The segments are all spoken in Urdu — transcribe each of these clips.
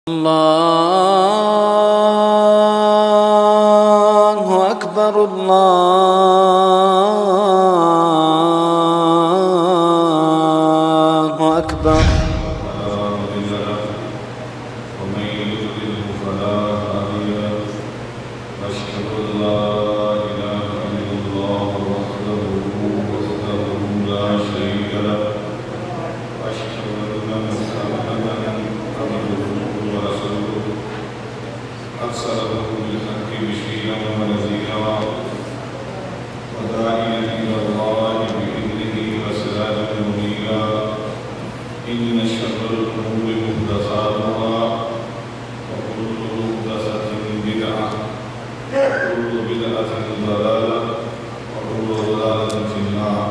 الله أكبر الله أكبر ومن يضلل فلا هادي له واشهد ان لا اله الا الله وحده لا شريك له واشهد ان محمدا عبده ورسوله ارسله بالحق بشيرا ونذيرا وداعيا الى الله باذنه وسراجا منيرا ان شر الامور محدثاتها وكل محدثة بدعة وكل بدعة ضلالة وكل ضلالة في النار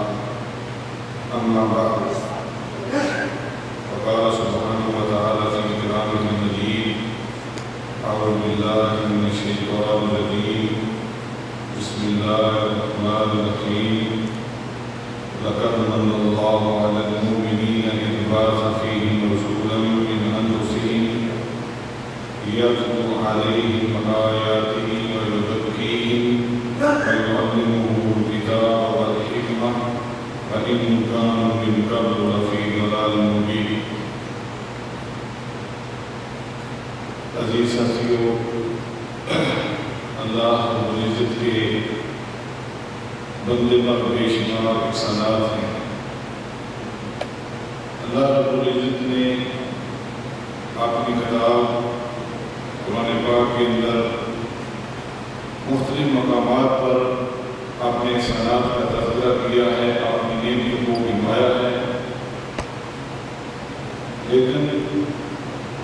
أما بعد فقال سبحانه وتعالى في كلامه المجيد أعوذ بالله من الشيطان الرجيم بسم الله الرحمن الرحيم لقد من الله على المؤمنين إذ بعث فيهم رسولا من أنفسهم يتلو عليهم آياته ويزكيهم ويعلمهم الكتاب والحكمة وإن كانوا من قبل لفي ضلال مبين. عزیز ساتھیو، اللہ رب العزت کے بندے پر بے شمار احسانات ہیں. اللہ رب العزت نے اپنی کتاب قرآن پاک کے اندر مختلف مقامات پر اپنے احسانات کا تذکرہ کیا ہے، اپنی نعمتوں کو گنوایا ہے، لیکن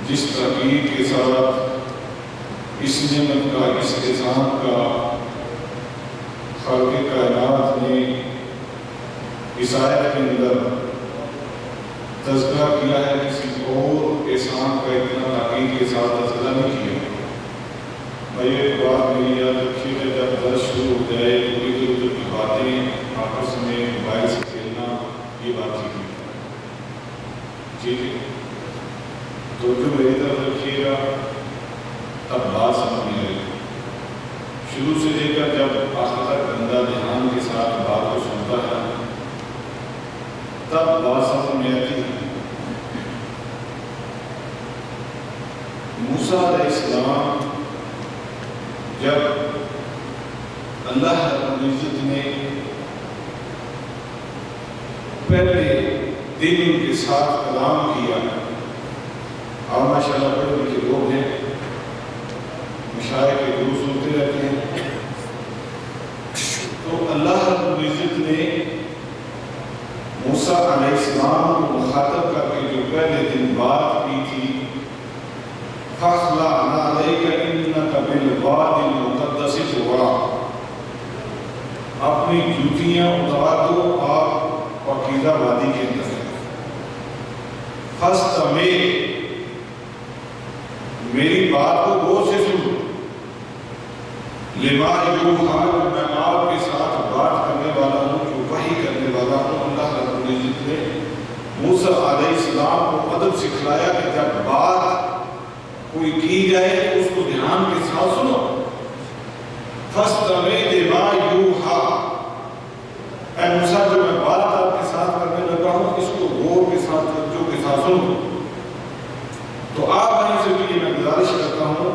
جس تاکید کے ساتھ اس نعمت کا، اس احسان کا خالق کائنات نے اس آیت کے اندر تذکرہ کیا ہے، کسی اور احسان کا اتنا تاکید کے ساتھ تذکرہ نہیں کیا. بھائی ایک بات میری یاد رکھیے کہ جب درس شروع ہو جائے تو ادھر ادھر کی باتیں آپس میں موبائل سے کھیلنا، یہ بات ٹھیک ہے. ٹھیک ہے، تو جو میری طرف رکھیے گا تب بات سمجھ میں آئے گی. شروع سے لے کر جب آخر تک بندہ دھیان کے ساتھ بات کو سنتا ہے تب بات سمجھ میں آتی ہے. موسیٰ علیہ السلام جب اللہ رب العزت نے پہلے دن ان کے ساتھ کلام کیا، اور ماشاءاللہ بڑے لکھے لوگ ہیں، مشائخ کے دروس سنتے رہتے ہیں، تو اللہ رب العزت نے موسیٰ علیہ السلام کو مخاطب کر کے جو پہلے دن بات کی تھی، فَاخْلَعْ عَلَيْكَ إِنَّكَ بِالْوَادِ الْمُقَدَّسِ طُوَىٰ، اپنی جوتیاں اتار دو آپ پاکیزہ وادی کے اندر. فَاسْتَمِعْ، میری بات کو غور سے سنو، لِمَا یوحیٰ، میں آپ کے ساتھ بات کرنے والا ہوں، جو وحی کرنے والا ہوں. اللہ رب العزت نے موسیٰ علیہ السلام کو ادب سکھلایا کہ جب بات کوئی کی جائے تو اس کو دھیان کے ساتھ سنو. فَاسْتَمِعْ لِمَا یوحیٰ، اے موسیٰ جو میں بات آپ کے ساتھ کرنے لگا ہوں اس کو غور کے ساتھ، توجہ کے ساتھ سنو. تو آپ بھائی سے بھی یہ میں گزارش کرتا ہوں،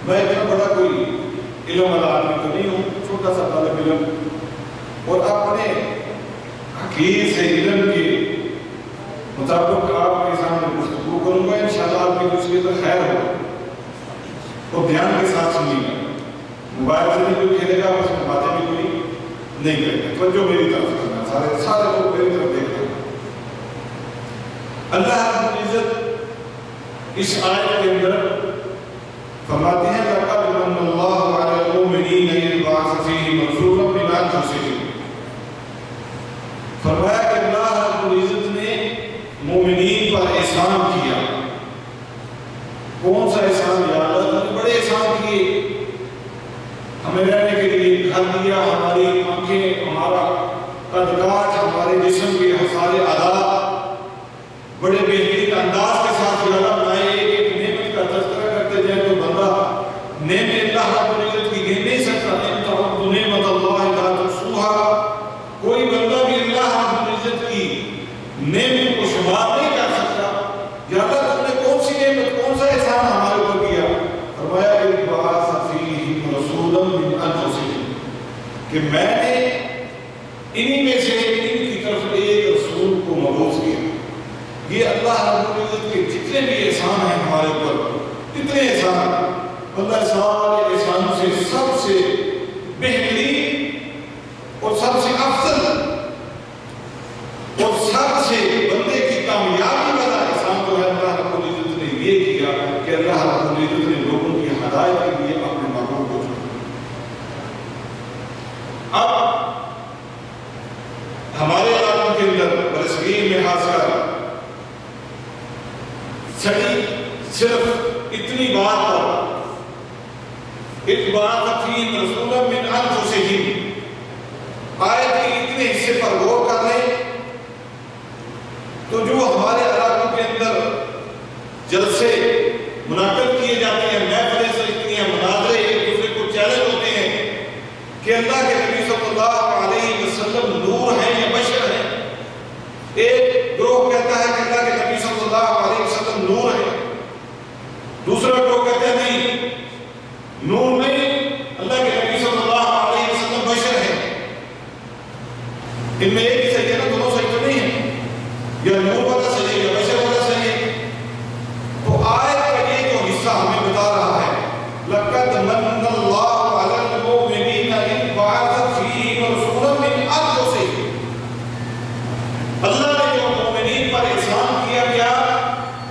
میں اتنا بڑا کوئی علم والا آدمی تو نہیں ہوں، چھوٹا سا طالب علم، اور اپنے حقیق سے علم کے مطابق آپ کے سامنے گفتگو کروں گا. انشاءاللہ آپ کی دوسری تو خیر ہوگا. اور دھیان کے ساتھ سنیے گا، موبائل سے نہیں کوئی کھیلے گا، اس میں باتیں بھی کوئی نہیں کرے گا. توجہ میری طرف کرنا، سارے لوگ میری طرف دیکھ رہے ہیں. اللہ رب العزت اس آیت کے اندر فرماتے ہیں لَقَدْ مَنَّ اللَّهُ عَلَى الْمُؤْمِنِينَ إِذْ بَعَثَ فِيهِمْ رَسُولًا مِنْ أَنفُسِهِمْ. فرمایا کہ اللہ رب العزت نے مومنین پر احسان کیا. کون سا احسان؟ یا اللہ نے بڑے احسان کیے. ہمیں رہنے کے لیے گھر دیا، ہماری آنکھیں، ہمارا قد کاٹ، ہمارے جسم کے سارے اعضاء بڑے بہترین انداز کے ساتھ لگا بنائے. ایک نعمت کا اتنے احسان، اللہ سارے احسانوں سے سب سے بہترین اور سب سے افضل اور سب سے بندے کی کامیابی والا احسان جو ہے اللہ رب العزت نے یہ کیا کہ اللہ رب العزت نے لوگوں کی ہدایت کے لیے اپنے محبوب کو چنا۔ اب ہمارے علاقوں کے اندر برصغیر میں خاص کر سڑی صرف اتنی بات پر اتباع فیم رسولا من انفسہم آیت کے اتنے حصے پر غور کر لیں تو جو ہمارے علاقوں کے اندر جلسے منعقد کیے جاتے ہیں، محفلیں سجتی ہیں، مناظرے ایک دوسرے کو چیلنج ہوتے ہیں کہ اللہ کے نبی صلی اللہ علیہ وسلم نور ہیں یا بشر ہیں۔ ایک گروہ کہتا ہے کہ اللہ کے نبی صلی اللہ علیہ وسلم نور ہیں، دوسرا گروہ کہتا ہے نہیں، نور نہیں، اللہ کے نبی صلی اللہ علیہ وسلم بشر ہیں۔ ان میں ایک ہی صحیح ہے نا، دونوں صحیح تو نہیں ہے، یا نور والا صحیح ہے یا بشر والا صحیح ہے۔ تو آیت کا یہ جو حصہ ہمیں بتا رہا ہے لَقَدْ مَنَّ اللَّهُ عَلَى الْمُؤْمِنِينَ إِذْ بَعَثَ فِيهِمْ رَسُولًا مِنْ أَنفُسِهِمْ، اللہ نے جو مومنین پر احسان کیا کیا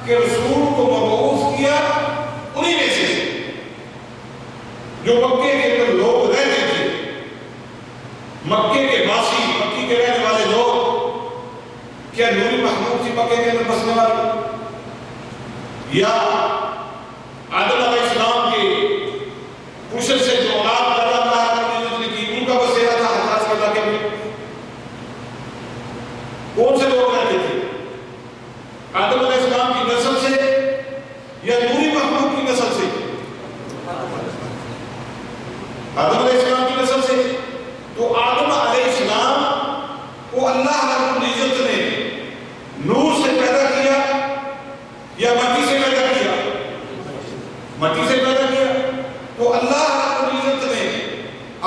کہ رسول کو مبعوث کیا انہی میں سے جو مکے کے اندر لوگ رہتے تھے، مکے کے باسی، مکی کے رہنے والے لوگ، کیا نوری محمود تھی مکے کے اندر بسنے والے، یا آدم علیہ السلام کے پوشر سے جو اولاد پیدا تھا نے کی ان کا بسیرا تھا حجاز کے علاقے میں، کون سے لوگ رہتے تھے؟ آدم علیہ السلام کی نسل سے یا نوری محمود کی نسل سے؟ آدم علیہ السلام کی نسل سے۔ تو آدم علیہ السلام کو اللہ رب العزت نے نور سے پیدا کیا یا مٹی سے پیدا کیا؟ مٹی سے پیدا کیا۔ تو اللہ رب العزت نے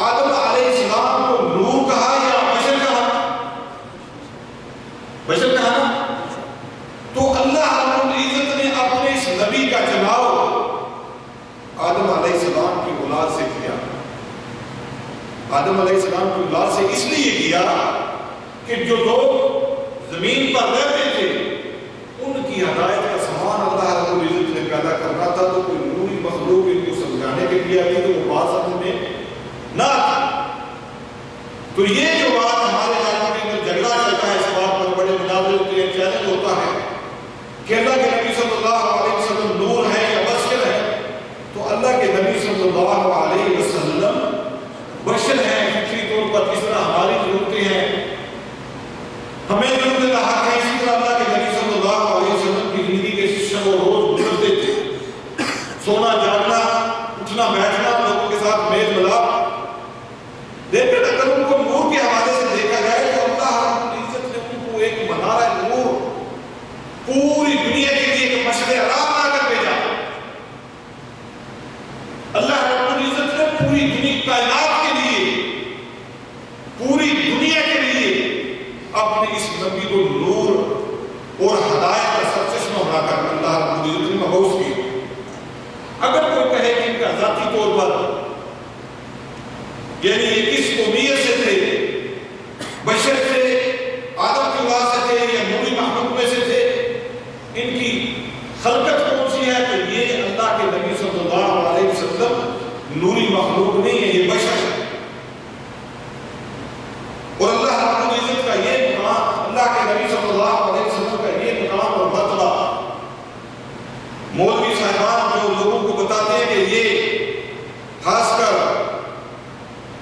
آدم علیہ السلام کو نور کہا یا بشر کہا؟ بشر کہا نا۔ تو اللہ رب العزت نے اپنے اس نبی کا چناؤ آدم علیہ السلام کی اولاد سے کیا۔ آدم علیہ السلام کی اولاد سے اس لیے کیا کہ جو لوگ زمین پر رہتے تھے ان کی ہدایت کا سامان اللہ رب العزت نے پیدا کرنا تھا، تو کوئی نوری مخلوق ان کو سمجھانے کے لیے آتی تو وہ بات سمجھ میں نہ آتی۔ تو یہ جو بات ہمارے علاقے کے اندر جھگڑا چلتا ہے، اس بات پر بڑے مناظرے ہوتے ہیں، چیلنج ہوتا ہے کہ اللہ کے نبی صلی اللہ علیہ وسلم نور ہے یا بشر ہے، تو اللہ کے نبی صلی اللہ علیہ وسلم بشر ہیں فطری طور پر، جس طرح ہماری ضرورتیں ہیں، ہمیں ضرورت کا حق ہے، اسی طرح اللہ کے نبی صلی اللہ علیہ وسلم کی زندگی کے شب و روز گزرتے تھے، سونا جاگنا، اٹھنا بیٹھنا، لوگوں کے ساتھ میل ملاپ۔ لیکن اگر ان کو نور کے حوالے سے دیکھا جائے تو اللہ رب العزت نے ان کو ایک منارہ نور پوری دنیا کے لیے ایک مشعل راہ بنا کر بھیجا۔ اللہ رب العزت نے پوری دنیا کائنات کے لیے، پوری دنیا کے لیے اپنے اس نبی کو نور اور ہدایت کا سرچشمہ بنا کر اللہ رب العزت نے مبعوث کیا۔ اگر کوئی کہے کہ ان کا ذاتی طور پر یعنی یہ کس قومیت سے تھے، بشر سے، آدم کی اولاد سے تھے یا نوری محمود میں سے تھے، ان کی خلقت کون سی ہے، تو یہ اللہ کے نبی صلی اللہ علیہ وسلم نوری مخلوق نہیں ہے، یہ بشر ہے۔ اور اللہ رب العزت کا یہ مقام، اللہ کے نبی صلی اللہ علیہ وسلم کا یہ مقام اور مرتبہ، مولوی صاحبان جو لوگوں کو بتاتے ہیں کہ یہ خاص کر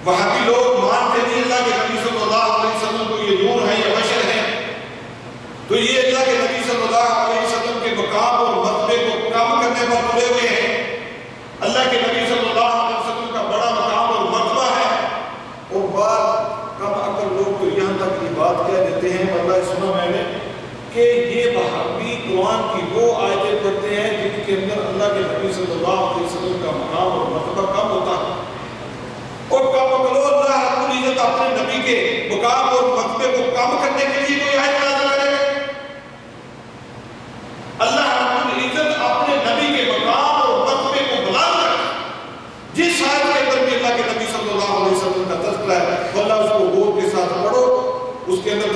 وہابی لوگ مانتے نہیں اللہ کے نبی صلی اللہ علیہ وسلم کو یہ نور ہے یا بشر ہے، تو یہ اللہ کے نبی صلی اللہ علیہ وسلم کے مقام اور مرتبے کو کم کرنے پر تلے ہوئے ہیں۔ اللہ کے نبی صلی اللہ علیہ وسلم کا بڑا مقام اور مرتبہ ہے، اور بعض کم عقل لوگ تو یہاں تک یہ بات کہہ دیتے ہیں، واللہ سنا میں نے، کہ یہ وہابی قرآن کی وہ آیتیں پڑھتے ہیں جن کے اندر اللہ کے نبی صلی اللہ علیہ وسلم کا مقام اور مرتبہ کم ہوتا ہے، اور کم عقلو اللہ رب العزت اپنے نبی کے مقام اور مرتبے کو کم کرنے کے لیے کوئی آیت نازل کرے۔ اللہ رب العزت اپنے نبی کے مقام اور مرتبے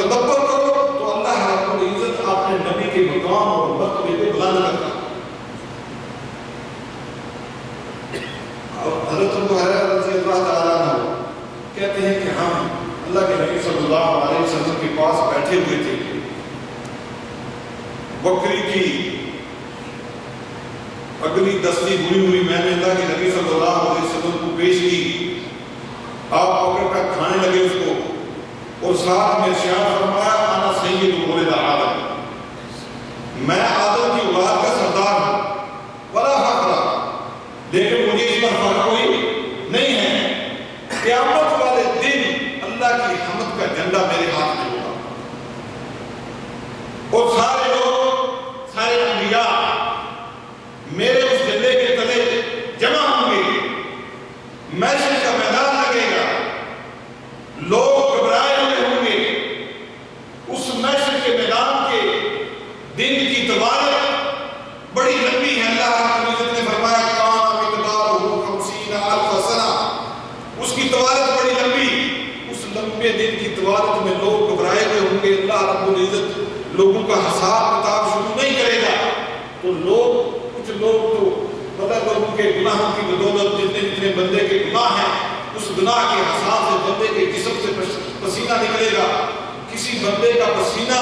تدبر کرو تو اللہ رب العزت اپنے نبی کے مقام اور مرتبے کو بلند کرتا ہے۔ حضرت ابو ہریرہ رضی اللہ تعالیٰ عنہ کہتے ہیں کہ ہم اللہ کے نبی صلی اللہ علیہ وسلم کے پاس بیٹھے ہوئے تھے، بکری کی اگلی دستی بری ہوئی میں نے اللہ کے نبی صلی اللہ علیہ وسلم کو پیش کی، آپ پکڑ کر کھانے لگے اس کو، اور ساتھ میں ارشاد فرمایا انا سید ولد آدم، میں آدم کی اولاد کا سردار ہوں، ولا فخر، لیکن مجھے اس پر فخر کوئی نہیں ہے، قیامت والے دن اللہ کی حمد کا جھنڈا میرے ہاتھ میں ہوگا، اور سارے لوگ، سارے انبیاء میرے اس جھنڈے کے تلے جمع ہوں گے، محشر کا میدان لگے گا، لوگ گھبرائے ہوئے ہوں گے، اس محشر کے میدان کے دن کی طوالت بڑی لمبی ہے، اللہ رب العزت نے فرمایا کان مقدارہ 50,000 سنہ، اس کی طوالت بڑی لمبی، اس لمبے دن کی طوالت میں لوگ گھبرائے ہوئے ہوں گے، اللہ رب العزت لوگوں کا حساب کتاب شروع نہیں کرے گا، تو لوگ، کچھ لوگ تو مطلب لوگوں کے گناہوں کی بدولت جتنے بندے کے گناہ ہیں، اس گناہ کے حساب سے بندے کے جسم سے پسینہ نکلے گا، کسی بندے کا پسینہ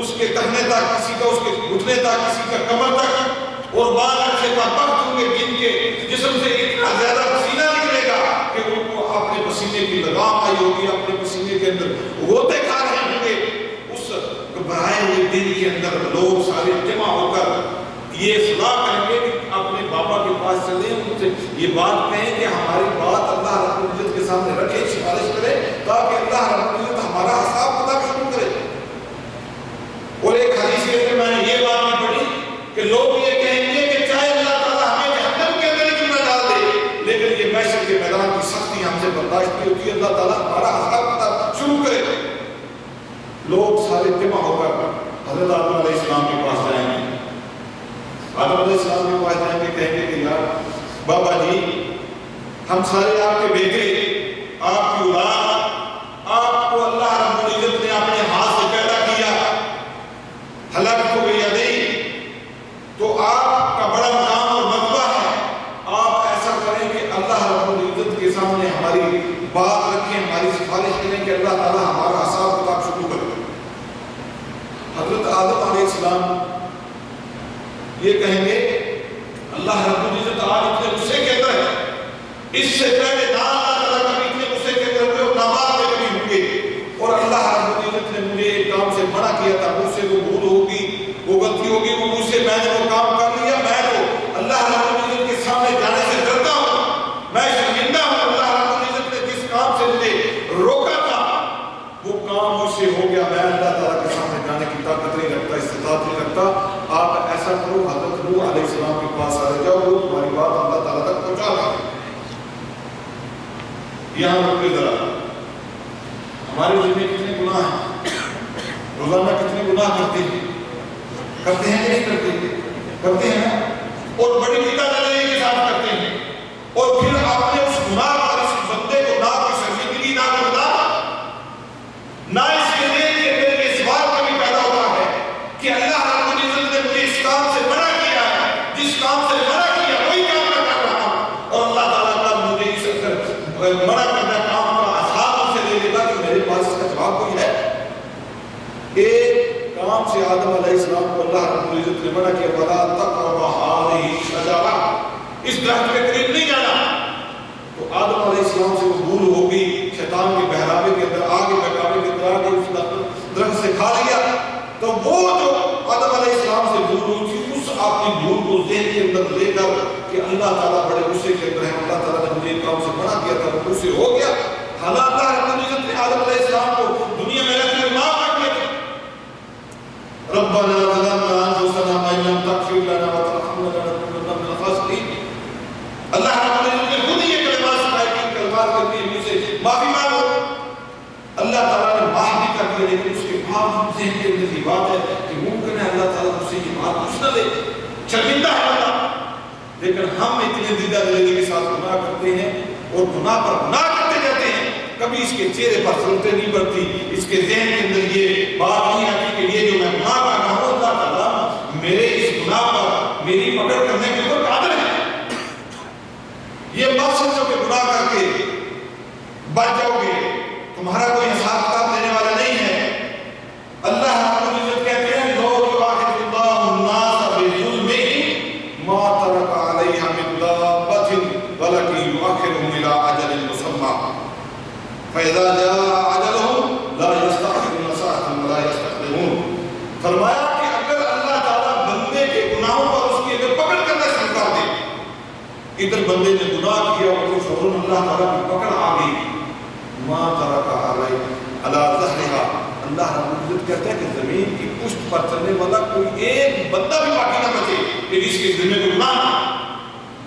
اس کے ٹہنے تک، کسی کا اس کے گھٹنے تک، کسی کا کمر تک، اور بعض عرصے کا وقت ہوں گے جن کے جسم سے اتنا زیادہ پسینہ نکلے گا کہ ان کو اپنے پسینے کی لگام آئی ہوگی، اپنے پسینے کے اندر غوطے کھا رہے ہوں گے، اس گھبرائے ہوئے دن کے اندر لوگ سارے جمع ہو کر یہ صلاح کریں گے کہ اپنے بابا کے پاس چلیں، ان سے یہ بات کہیں کہ ہماری بات اللہ رب العزت کے سامنے رکھے، سفارش کرے، تاکہ اللہ رب العزت ہمارا حساب کتاب شروع کرے۔ اور ایک حدیث کے اندر میں نے یہ بات بھی پڑھی کہ لوگ یہ کہیں گے کہ چاہے اللہ تعالیٰ ہمیں جہنم کے اندر کیوں نہ ڈال دے، لیکن یہ محشر کے میدان کی سختی ہم سے برداشت نہیں ہوتی، اللہ تعالیٰ ہمارا حساب کتاب شروع کرے۔ لوگ سارے جمع ہو کر حضرت آدم علیہ السلام کے پاس جائیں گے، آدم علیہ السلام کے پاس جائیں گے، کہیں گے کہ یار بابا جی ہم سارے آپ کے بیٹے، آپ کی اولاد، آپ کو اللہ رب العزت نے اپنے ہاتھ سے پیدا کیا، حلقت کو یدین، تو آپ کا بڑا مقام اور مرتبہ ہے، آپ ایسا کریں کہ اللہ رب العزت کے سامنے ہماری بات رکھیں، ہماری سفارش کریں کہ اللہ تعالیٰ ہمارا حساب کتاب شروع کرے۔ حضرت آدم علیہ السلام یہ کہیں گے اللہ رب العزت آج اتنے غصے کے اندر ہے، اس سے پہلے نہ اللہ تعالیٰ کبھی اتنے غصے کے اندر ہوئے اور نامات میں کبھی ہوں گے، اور اللہ رب العزت نے مجھے ایک کام سے منع کیا تھا، مجھ سے وہ بھول ہوگی، وہ غلطی ہوگی، وہ مجھ سے میں نے وہ کام کر لیا، میں تو اللہ رب العزت کے سامنے جانے سے ڈرتا ہوں، میں شرمندہ ہوں، اللہ رب العزت نے جس کام سے مجھے روکا تھا وہ کام مجھ سے ہو گیا، میں اللہ تعالیٰ کے سامنے جانے کی طاقت نہیں رکھتا، استطاعت نہیں رکھتا، آپ ایسا کرو حضرت نوح علیہ السلام کے پاس آ جاؤ، وہ تمہاری بات اللہ تعالیٰ تک پہنچا رہا ہے۔ یہاں رکے ذرا، ہمارے دل میں کتنے گناہ ہیں، روزانہ کتنے گناہ کرتے ہیں کہ نہیں کرتے ہیں، اور بڑی بدعت کے ساتھ کرتے ہیں، اور پھر آپ نے اس گناہ پر اس بندے کو نہ کوئی شرمندگی نہ کرتا، نہ اس کے لیے کہ میرے یہ سوال کبھی پیدا ہوتا ہے کہ اللہ رب العزت نے مجھے اس کام سے منع کیا ہے، جس کام سے منع کیا وہی کام میں کر رہا ہوں، اور اللہ تعالیٰ کا مجھے اس منع کرنا کام کا عذاب مجھ سے لے لے گا کہ میرے پاس اس کا جواب کوئی ہے۔ ایک کام سے آدم علیہ السلام کو اللہ رب العزت نے منع کیا، وَلَا تَقْرَبَا هَٰذِهِ الشَّجَرَةَ، اس درخت کے قریب نہیں جانا، تو آدم علیہ السلام سے وہ بھول ہوگی، شیطان کے بہراوے کے اندر آگے بہراوے کے اندر آگے اس درخت سے کھا لیا، تو وہ جو آدم علیہ السلام سے بھول ہوئی تھی، اس اپنی بھول کو ذہن کے اندر لے کر کہ اللہ تعالیٰ بڑے غصے کے اندر ہے، اللہ تعالیٰ نے مجھے کام سے منع کیا تھا، وہ سے ہو گیا، حالانکہ اللہ رب العزت نے آدم علیہ السلام کو دنیا میں رکھنے میں معاف کر دیا تھا۔ ربنا ظلمنا انفسنا وان لم تغفر لنا وترحمنا لنكونن من الخاسرین، اللہ رب العزت نے خود یہ کلمات سکھائے کہ کلمات کرتی ہیں، مجھ سے معافی مانگو، اللہ تعالیٰ نے معاف بھی کر دیا، لیکن اس کے بعد ذہن کے اندر یہ بات ہے کہ ممکن ہے اللہ تعالیٰ مجھ سے یہ بات پوچھ نہ لے، شرمندہ ہے اللہ، لیکن ہم اتنے زندہ دلی کے ساتھ گناہ کرتے ہیں اور گناہ پر گناہ کرتے جاتے ہیں، کبھی اس کے چہرے پر سلطے نہیں پڑتی، اس کے ذہن کے اندر یہ بات نہیں آتی کہ یہ جو میں گناہ کر رہا ہوں اللہ تعالیٰ میرے اس گناہ پر میری پکڑ کرنے کے اوپر قادر ہے۔ یہ مت سمجھو کہ گناہ کر کے بچ جاؤ گے، تمہارا کوئی حساب کتاب دینے والا نہیں ہے۔ اللہ رب العزت کہتے ہیں لو یؤاخذ اللہ الناس بظلمهم ما ترک علیہا من دابۃ ولکن یؤخرهم الی اجل مسمى فاذا جاء اجلهم لا یستأخرون ساعة ولا یستقدمون۔ فرمایا کہ اگر اللہ تعالیٰ بندے کے گناہوں پر اس کی اگر پکڑ کرنا شروع کر دے، ادھر بندے نے گناہ کیا اور تو فوراً اللہ تعالیٰ کی پکڑ آ گئی، ما ترک علیہا علی ظہرہا، اللہ رب العزت کہتا ہے کہ زمین کی پشت پر چلنے والا کوئی ایک بندہ بھی باقی نہ بچے کہ اس کے دل میں کوئی گناہ نہ۔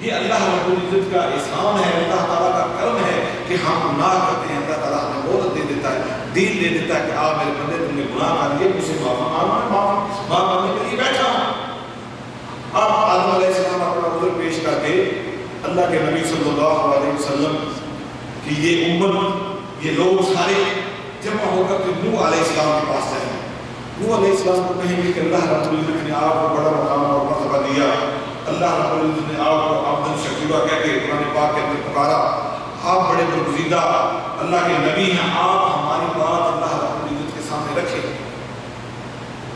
یہ اللہ رب العزت کا احسان ہے، اللہ تعالیٰ کا کرم ہے کہ ہم گناہ کرتے ہیں، اللہ تعالیٰ ہمیں مہلت دے دیتا ہے، دین دے دیتا ہے کہ آپ میرے بندے تم نے گناہ کر لیا، مجھ سے معاف کرنے کے لیے بیٹھا ہوں۔ اب آدم علیہ السلام اپنا عذر پیش کر کے اللہ کے نبی صلی اللہ علیہ وسلم کہ یہ امت، یہ لوگ سارے جمع ہو کر کے نوح علیہ السلام کے پاس جائیں۔ نوح علیہ السلام کو کہیں گے کہ اللہ رب العزت نے آپ کو بڑا مقام اور مرتبہ دیا، اللہ رب العزت نے آپ کو عبداً شکورا کہہ کے قرآن پاک کے اندر پکارا، آپ بڑے برگزیدہ اللہ کے نبی ہیں، آپ ہماری بات اللہ رب العزت کے سامنے رکھیں۔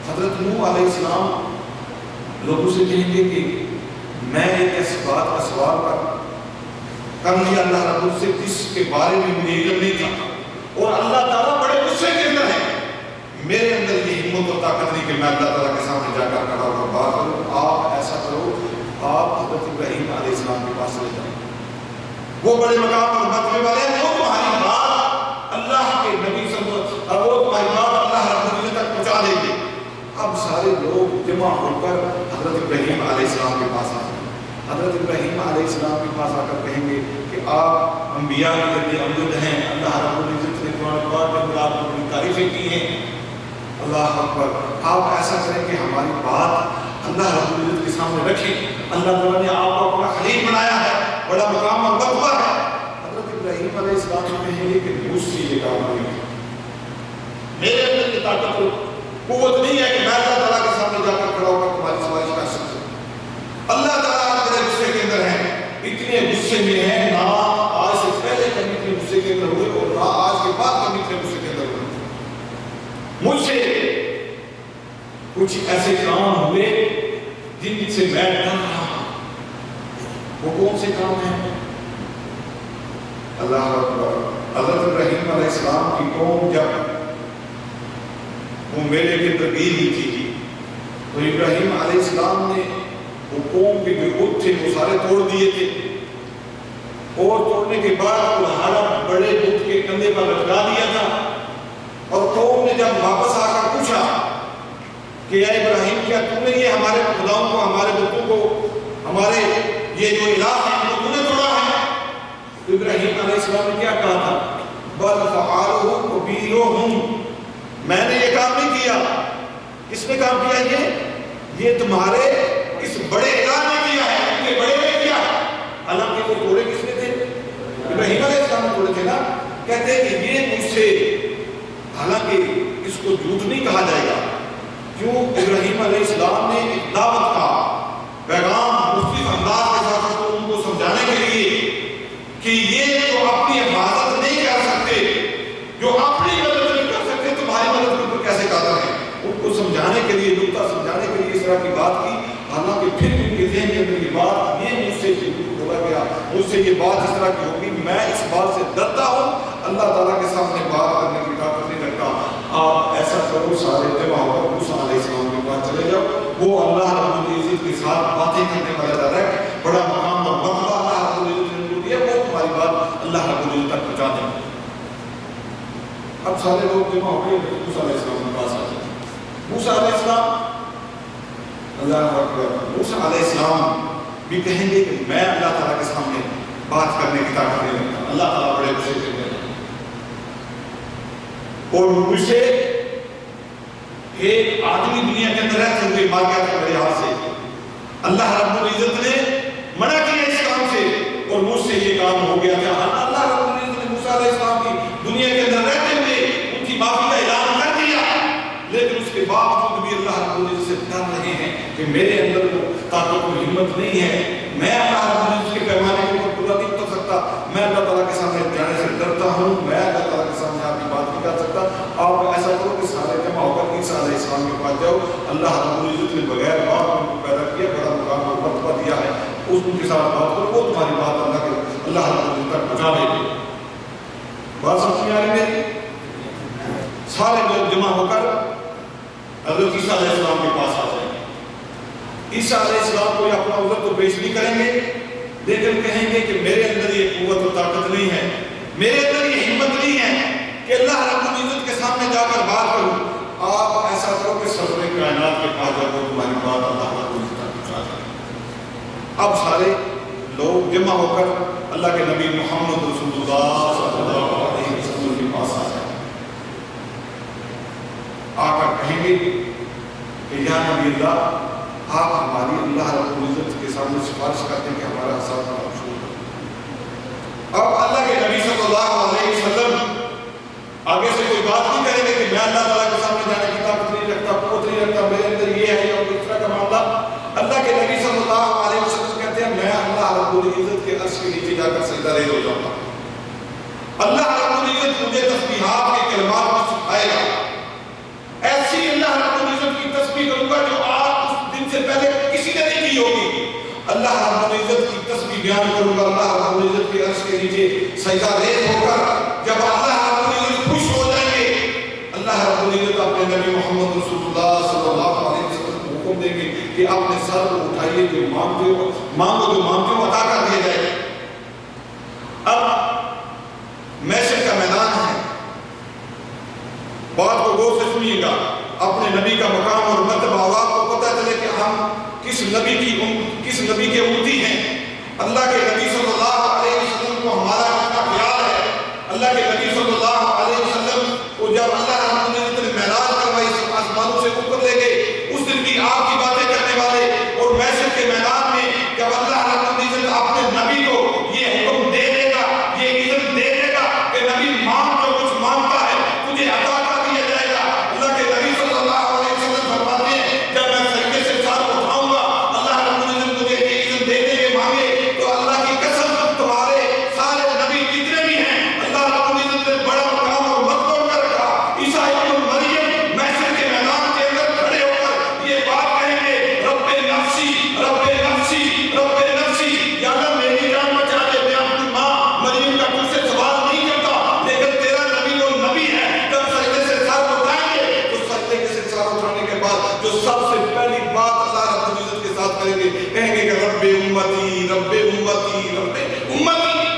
حضرت نوح علیہ السلام لوگوں سے کہیں گے کہ میں ایک ایسی بات کا سوال کر لیا اللہ رب العزت سے جس کے بارے میں مجھے علم نہیں تھا، اور اللہ تعالیٰ بڑے غصے کے اندر ہے، میرے اندر یہ ہمت اور طاقت نہیں کہ میں اللہ تعالیٰ کے سامنے جا کر کھڑا ہو کر بات کروں۔ آپ ایسا کرو، آپ حضرت ابراہیم علیہ السلام کے پاس چلے جائیں، وہ بڑے مقام اور مرتبے والے ہیں، وہ تمہاری بات اللہ کے نبی صلی اللہ علیہ وسلم، وہ تمہاری بات اللہ رب العزت تک پہنچا دیں گے۔ اب سارے لوگ جمع ہو کر حضرت ابراہیم علیہ السلام کے پاس آئیں، حضرت ابراہیم علیہ السلام کے پاس آ کر کہیں گے کہ آپ انبیاء کے ذریعے امجد ہیں، اللہ رب العزت نے قرآن پاک میں آپ کو بڑی تعریفیں کی ہیں، اللہ اکبر، آپ ایسا کریں کہ ہماری بات اللہ رب العزت کے سامنے رکھیں، اللہ تعالیٰ نے آپ کو اپنا خلیل بنایا ہے، بڑا مقام اور مرتبہ ہے۔ حضرت ابراہیم علیہ السلام کو کہیں گے کہ مجھ سے یہ کام نہیں، میرے اندر یہ طاقت قوت نہیں ہے کہ میں اللہ تعالیٰ کے سامنے جا کر کھڑا ہو کر تمہاری سفارش کر سکوں۔ اللہ تعالیٰ بڑے غصے کے اندر ہیں، اتنے غصے میں ہیں، نہ آج سے پہلے کبھی اتنے غصے کے اندر ہوئے اور نہ آج کے بعد کبھی اتنے غصے کے اندر ہوئے۔ مجھ سے کچھ ایسے کام ہوئے جن سے میں ڈر رہا ہوں، وہ کون سے کام ہیں؟ اللہ اکبر، حضرت ابراہیم علیہ السلام کی قوم جب وہ میلے کے تربیت ہی تھی تو ابراہیم علیہ السلام نے وہ قوم کے جو بت تھے وہ سارے توڑ دیے تھے، اور توڑنے کے بعد کلہاڑا بڑے بت کے کندھے پر لٹکا دیا تھا، اور قوم نے جب واپس آ کر پوچھا کہ اے ابراہیم کیا تم نے یہ ہمارے خداؤں کو، ہمارے بتوں کو، ہمارے یہ جو الہ ہیں وہ تم نے توڑا ہے؟ تو ابراہیم علیہ السلام نے کیا کہا تھا؟ بل فعلوا کبیرہم، میں نے یہ کام نہیں کیا۔ کس نے کام کیا؟ یہ تمہارے اس بڑے الہ نے کیا ہے، ان کے بڑے نے کیا ہے۔ حالانکہ وہ توڑے کس نے تھے؟ ابراہیم علیہ السلام نے توڑے تھے نا۔ کہتے ہیں کہ یہ مجھ سے، حالانکہ اس کو جھوٹ نہیں کہا جائے گا، کیوں ابراہیم علیہ السلام نے ایک دعوت کا پیغام مختلف انداز کے ساتھ ان کو سمجھانے کے لیے کہ یہ جو اپنی حفاظت نہیں کر سکتے، جو اپنی مدد نہیں کر سکتے، تمہاری مدد کے اوپر کیسے قادر ہیں، ان کو سمجھانے کے لیے، نکتہ سمجھانے کے لیے اس طرح کی بات کی۔ حالانکہ پھر ان کے ذہن کے اندر یہ بات، یہ مجھ سے بولا گیا، مجھ سے یہ بات اس طرح کی ہوگی، میں اس بات سے ڈرتا ہوں، اللہ تعالیٰ کے سامنے بات کرنے کی طاقت نہیں رکھتا۔ آپ ایسا کرو، سارے جمع ہو کر موسیٰ علیہ السلام کے پاس چلے جاؤ، وہ اللہ رب العزت کے ساتھ باتیں کرنے والا ڈائریکٹ بڑا مقام اور مرتبہ اللہ رب العزت نے ان کو دیا، وہ تمہاری بات اللہ رب العزت تک پہنچا دیں۔ اب سارے لوگ جمع ہو گئے، موسیٰ علیہ السلام کے پاس آ جائیں۔ موسیٰ علیہ السلام، اللہ اکبر، موسیٰ علیہ السلام بھی کہیں گے کہ میں اللہ تعالیٰ کے سامنے بات کرنے کی طاقت نہیں رکھتا، اللہ تعالیٰ بڑے غصے کے اندر ہے، اور مجھ سے ایک آدمی دنیا کے اندر رہتے ہوئے مار گیا تھا میرے ہاتھ سے، اللہ رب العزت نے منع کیا اس کام سے اور مجھ سے یہ کام ہو گیا تھا۔ اللہ رب العزت نے موسیٰ علیہ السلام کی دنیا قوت نہیں ہے، میں اللہ رب العزت کے پیمانے کے اوپر پورا نہیں اتر سکتا، میں اللہ تعالیٰ کے سامنے جانے سے ڈرتا ہوں، میں اللہ تعالیٰ کے سامنے آپ کی بات نہیں کر سکتا. آپ ایسا کرو کہ سارے جمع ہو کر عیسیٰ علیہ السلام کے پاس جاؤ. اللہ رب العزت نے بغیر بات ان کو پیدا کیا، بڑا مقام اور مرتبہ دیا ہے، اس کے ساتھ بات کرو، وہ تمہاری بات اللہ رب العزت تک پہنچا دے گی. بات سمجھ میں آ رہی ہے؟ سارے لوگ جمع ہو کر حضرت عیسیٰ علیہ السلام کے پاس آ جائیں گے. عیسیٰ علیہ السلام کو اپنا عذر تو پیش نہیں کریں گے، لیکن کہیں گے کہ میرے اندر یہ قوت و طاقت نہیں ہے، میرے اندر یہ ہمت نہیں ہے کہ اللہ رب العزت کے سامنے جا کر بات کروں. آپ ایسا کرو کہ سرور کائنات کے پاس جا کر تمہاری بات اللہ رب العزت تک پہنچا جائے. اب سارے لوگ جمع ہو کر اللہ کے نبی محمد رسول اللہ صلی اللہ علیہ وسلم کے پاس آ جائیں. آ کر کہیں گے کہ یا نبی اللہ، آپ ہماری اللہ رب العزت کے سامنے سفارش کرتے ہیں کہ ہمارا حساب مشہور ہے. اب اللہ کے نبی صلی اللہ علیہ وسلم آگے سے کوئی بات نہیں کریں گے کہ میں اللہ تعالیٰ کے سامنے جانے کی طاقت نہیں رکھتا، قوت نہیں رکھتا، میرے اندر یہ ہے یا اس طرح کا معاملہ. اللہ کے نبی صلی اللہ علیہ وسلم کہتے ہیں میں اللہ رب العزت کے عرش کے نیچے جا کر سجدہ ریز ہو جاؤں گا. اللہ رب العزت مجھے تسبیحات کے کلمات کو سکھائے گا، ایسی اللہ رب العزت کی تسبیح کروں گا جو آپ اس دن سے پہلے کسی نے نہیں کی ہوگی. اللہ رب العزت کی تسبیح بیان کروں گا اللہ رب العزت کے عرش کے نیچے سجدہ ریز ہو کر. جب اللہ رب العزت خوش ہو جائیں گے، اللہ رب العزت اپنے نبی محمد رسول اللہ صلی اللہ علیہ وسلم کو حکم دیں گے کہ اپنے سر کو اٹھائیے، جو مانگتے ہو مانگو، جو مانگتے ہو عطا کر دیا جائے. اب محشر کا میدان ہے، بات کو غور سے سنیے گا. اپنے نبی کا مقام اور مرتبہ آپ کو پتہ چلے کہ ہم کس نبی کے امتی ہیں. اللہ کے نبی صلی اللہ علیہ وسلم کو ہمارا کتنا خیال ہے. اللہ کے نبی صلی اللہ علیہ وسلم کو جب اللہ رب العزت نے معراج کروائی، آسمانوں سے اوپر لے گئے، اس دن کی آپ کی باتیں کرنے والے اور محشر کے میدان میں جب اللہ رب العزت اپنے نبی کو یہ حکم دے دے گا، یہ اذن دے دے گا کہ نبی مانگ جو کچھ مانگتا ہے تجھے عطا کر دیا جائے گا. اللہ کے نبی صلی اللہ علیہ وسلم فرماتے ہیں جب میں سجدے سے سر اٹھاؤں گا، اللہ رب العزت مجھے یہ اذن دے دے گے مانگے، تو اللہ کی قسم تمہارے سارے نبی جتنے بھی ہیں اللہ رب العزت نے بڑا مقام اور مرتبہ کر رکھا. عیسیٰ ابن مریم محشر کے میدان کے اندر کھڑے ہو کر یہ بات کہیں گے رب نفسی رب نفسی رب نفسی، یا اللہ میری جان بچا دے. میں اپنی ماں مریم کا تجھ سے سوال نہیں کرتا، لیکن تیرا نبی وہ نبی ہے. جب سجدے سے سر اٹھائیں گے تو سجدے سے سر اٹھانے کے بعد جو سب سے پہلی بات اللہ رب العزت کے ساتھ کریں گے، کہیں گے کہ رب امتی رب امتی رب امتی.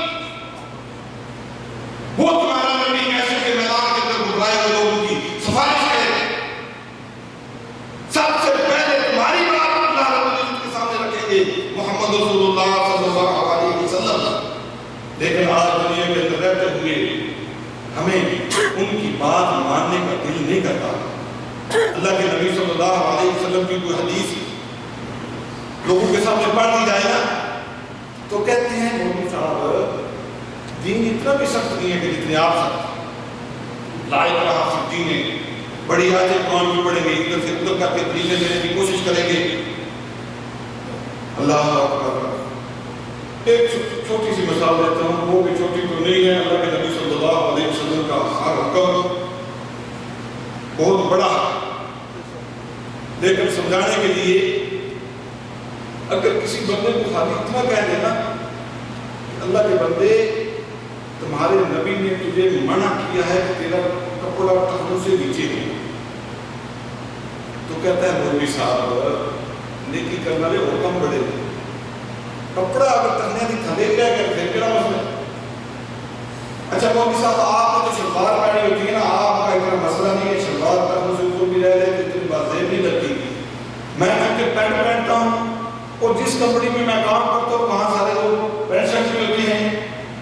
وہ تمہارا نبی محشر کے میدان کے اندر گھبرائے ہوئے لوگوں کی سفارش کرے. سب سے پہلے تمہاری بات اللہ رب العزت کے سامنے رکھیں گے محمد رسول اللہ صلی اللہ علیہ وسلم. لیکن آج دنیا کے اندر رہتے ہوئے ہمیں ان کی بات ماننے کا دل نہیں کرتا. اللہ کے نبی صلی اللہ علیہ وسلم کی کوئی حدیث لوگوں کے سامنے پڑھ دی جائے نا تو کہتے ہیں مولوی صاحب دین اتنا بھی سخت نہیں ہے کہ جتنے آپ سخت. لا اکراہ فی الدین ہے، بڑی آیتیں قرآن کی پڑھیں گے، ادھر سے ادھر کر کے دلیلیں دینے کی کوشش کریں گے. اللہ اکبر. ایک چھوٹی سی مثال دیتا ہوں، وہ بھی چھوٹی تو نہیں ہے. اللہ کے نبی صلی اللہ علیہ وسلم کا ہر حکم بہت بڑا ہے، لیکن سمجھانے کے لیے اگر کسی بندے کو خالی اتنا کہہ دینا کہ اللہ کے بندے تمہارے نبی نے تجھے منع کیا ہے کہ تیرا کپڑا ٹخنوں سے نیچے ہو، تو کہتا ہے مولوی صاحب نیکی کرنے والے اور کم بڑے، کپڑا اگر ٹخنے کی تھلے کیا کر پھر کیا مسئلہ. اچھا مولوی صاحب آپ نے تو شلوار پہنی ہوتی ہے نا، آپ کا اتنا مسئلہ نہیں ہے، شلوار ٹخنوں سے اوپر بھی رہ رہے تو اتنی بات زیب نہیں لگتی. میں کیونکہ پینٹ پہنتا ہوں اور جس کمپنی میں میں کام کرتا ہوں وہاں سارے لوگ پینٹ شرٹ بھی ہوتی ہیں،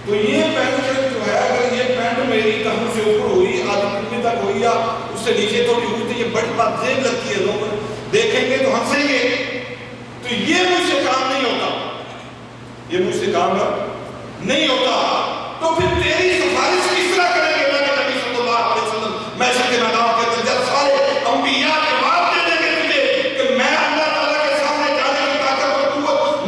تو یہ پینٹ شرٹ جو ہے اگر یہ پینٹ میری ٹخنوں سے اوپر ہوئی، آدھی پنڈی تک ہوئی یا اس سے نیچے تھوڑی ہوئی تو یہ بڑی بات زیب لگتی ہے، لوگ دیکھیں گے تو ہنسیں گے. تو یہ مجھ سے کام نہیں ہوتا، یہ مجھ سے کام نہیں ہوتا. تو پھر تیری سفارش کس طرح کریں گے؟ اللہ کے نبی صلی اللہ علیہ وسلم محشر کے میدان کے اندر جب سارے انبیاء کے بات دے دیں گے تجھے کہ میں اللہ تعالیٰ کے سامنے جانے کی طاقت اور قوت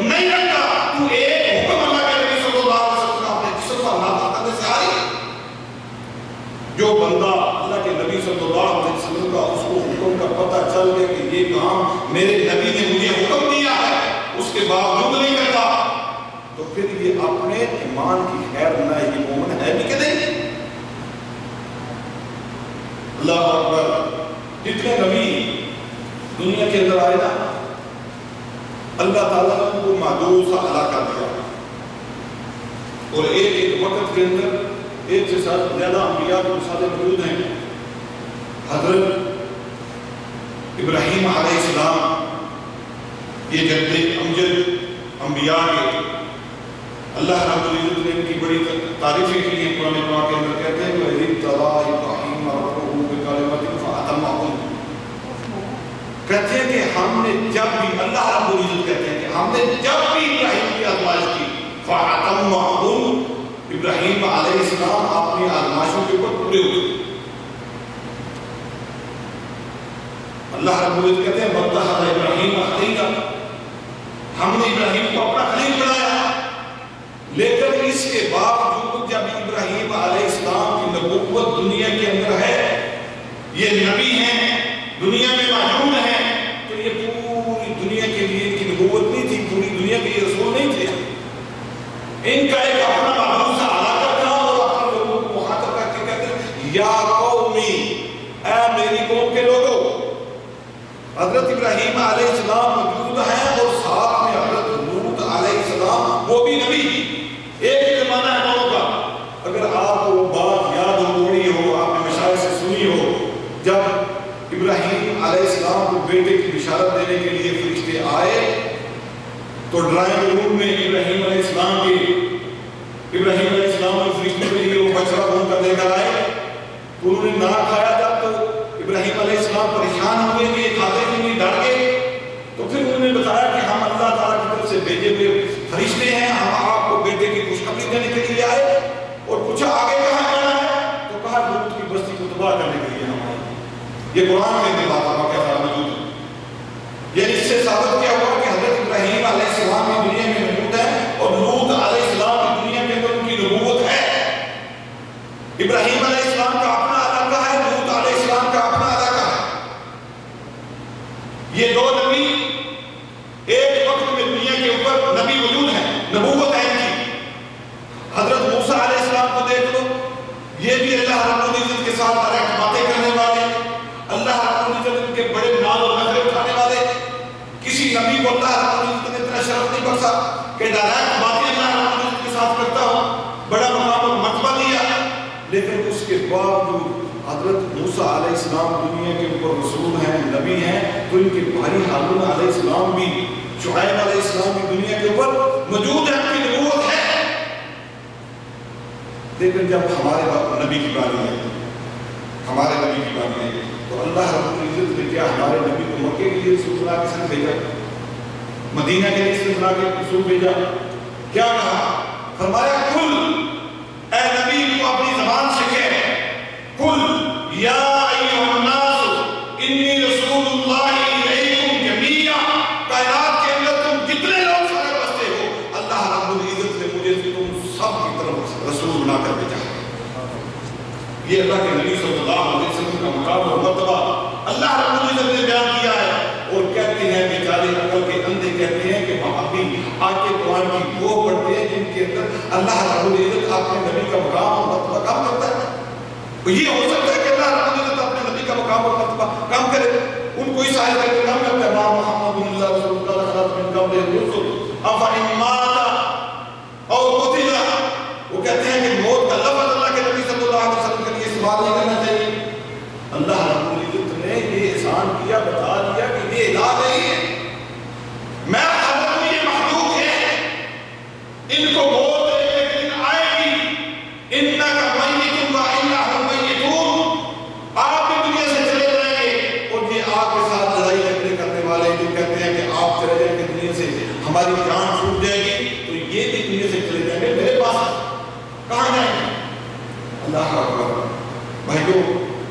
تو پھر یہ اپنے ایمان کی خیر نہ یہ مومن ہے بھی کہ نہیں؟ اللہ اکبر. جتنے نبی دنیا کے اندر آئے نا اللہ تعالیٰ نے ان کو محدود سا علاقہ دیا اور ایک وقت کے اندر ایک سے زیادہ انبیاء کی مثالیں موجود ہیں. حضرت ابراہیم علیہ السلام یہ جد امجد انبیاء کے اللہ رب العزت نے ان کی بڑی تعریفیں کی ہیں. قرآن پاک کے اندر کہتے ہیں وَإِذِ ابْتَلَىٰ إِبْرَاهِيمَ رَبُّهُ بِكَلِمَاتٍ فَأَتَمَّهُنَّ. کہتے ہیں کہ ہم نے جب بھی اللہ رب العزت کہتے ہیں کہ ہم نے جب بھی ابراہیم کی آزمائش کی فَأَتَمَّهُنَّ ابراہیم علیہ السلام اپنی آزمائشوں کے اوپر پورے ہوئے. اللہ رب العزت کہتے ہیں وَاتَّخَذَ إِبْرَاهِيمَ خَلِيلًا. ہم نے ابراہیم کو اپنا خلیل بنایا. لیکن اس کے باوجود جب ابراہیم علیہ السلام کی نبوت دنیا کے اندر ہے, یہ نبی ہیں, دنیا میں موجود ہیں, تو یہ پوری دنیا کے لیے ان کی نبوت نہیں تھی, پوری دنیا کے یہ رسول نہیں تھے. ان کا ایک اپنا محدود سا علاقہ تھا اور اپنے لوگوں کو مخاطب کر کے کہتے ہیں یا قومی, اے میری قوم کے لوگوں. حضرت ابراہیم علیہ السلام موجود ہیں اور ساتھ میں حضرت لوط علیہ السلام وہ بھی نبی. ایک زمانہ ہے دونوں کا. اگر آپ کو وہ بات یاد ہو, پڑھی ہو, آپ نے مشاہد سے سنی ہو, جب ابراہیم علیہ السلام کو بیٹے کی بشارت دینے کے لیے فرشتے آئے تو ڈرائنگ روم میں ابراہیم علیہ السلام نے فرشتے کے لیے وہ بچڑا بھون کر لے کر آئے تو انہوں نے نہ کھایا. جب تو ابراہیم علیہ السلام پریشان ہوئے کہ یہ کھاتے کے لیے ڈر گئے, تو پھر انہوں نے بتایا کہ ہم اللہ تعالیٰ کی طرف سے بھیجے ہوئے فرشتے ہیں, ہم آپ کو بیٹے کی خوشخبری دینے کے لیے آئے. اور پوچھا آگے کہاں جانا ہے, تو کہا لوط کی بستی کو تباہ کرنے کے لیے ہم آئے. یہ قرآن میں بھی بات واقعہ موجود ہے. یعنی اس سے ثابت کیا ہوا کہ حضرت ابراہیم علیہ السلام کی دنیا میں موجود ہے اور لوط علیہ السلام کی دنیا کے اندر ان کی نبوت ہے. ابراہیم علیہ السلام کا اپنا علاقہ ہے, لوط علیہ السلام کا اپنا علاقہ ہے. یہ دو نبی ایک وقت میں دنیا کے اوپر نبی موجود ہیں, نبوت ہے ان کی. حضرت موسیٰ علیہ السلام کو دیکھ لو, یہ بھی اللہ رب العزت کے ساتھ ڈائریکٹ باتیں کرنے والے, اللہ رب العزت ان کے بڑے ناز و نخرے اٹھانے والے. کسی نبی کو اللہ رب العزت نے اتنا شرف نہیں بخشا کہ ڈائریکٹ باتیں اللہ رب العزت کے ساتھ کرتا ہو, بڑا مقام اور مرتبہ دیا. لیکن اس کے باوجود حضرت موسیٰ علیہ السلام دنیا کے اوپر رسول ہیں, نبی ہیں, تو ان کے بھائی ہارون علیہ السلام بھی شعیب علیہ السلام کی دنیا کے اوپر موجود ہیں, ان کی نبوت ہے. لیکن جب ہمارے نبی کی باری ہے, تو اللہ رب العزت نے کیا ہمارے نبی کو مکے کے لیے رسول بنا کے سن بھیجا, مدینہ کے لیے رسول بنا کے رسول بھیجا. کیا کہا, فرمایا کل, اے نبی کو اپنی زبان سے کہے, کل یا ایھا الناس انی رسول اللہ الیکم جمیعا. کائنات کے اندر تم جتنے لوگ سارے بستے ہو, اللہ رب العزت نے مجھے تم سب کی طرف رسول بنا کر بھیجا. یہ اللہ کے نبی صلی اللہ علیہ وسلم کا مقام اور مرتبہ اللہ رب العزت نے بیان کیا ہے. اور کہتے ہیں بیچارے عقل کے اندھے کہتے ہیں کہ وہابی آگے قرآن کی وہ پڑھتے ہیں جن کے اندر اللہ رب العزت اپنے نبی کا مقام اور مرتبہ کم کرتا ہے. یہ ہو سکتا ہے کہ اللہ رب العزت اپنے نبی کا مقام اور مرتبہ کم کرے, ان کو اس آیت میں کم کرتا ہے. محمد اللہ رسول اللہ خلق من قبل الرسل افإن مات او قتل. وہ کہتے ہیں کہ موت کا لفظ اللہ کے نبی صلی اللہ علیہ وسلم کے لیے استعمال نہیں کرنا چاہیے. اللہ رب العزت نے یہ احسان کیا, بتا دیا کہ یہ علاج نہیں ہے, میں خالق ہوں, یہ مخلوق ہے, ان کو موت ایک دن آئے گی. انک میت و انہم میتون. آپ بھی دنیا سے چلے جائیں گے اور یہ آپ کے ساتھ لڑائی جھگڑے کرنے والے جو کہتے ہیں کہ آپ چلے جائیں گے دنیا سے, ہماری جان چھوٹ جائے گی, تو یہ بھی دنیا سے چلے جائیں گے, میرے پاس کہاں جائیں گے. اللہ اکبر. بھائیو,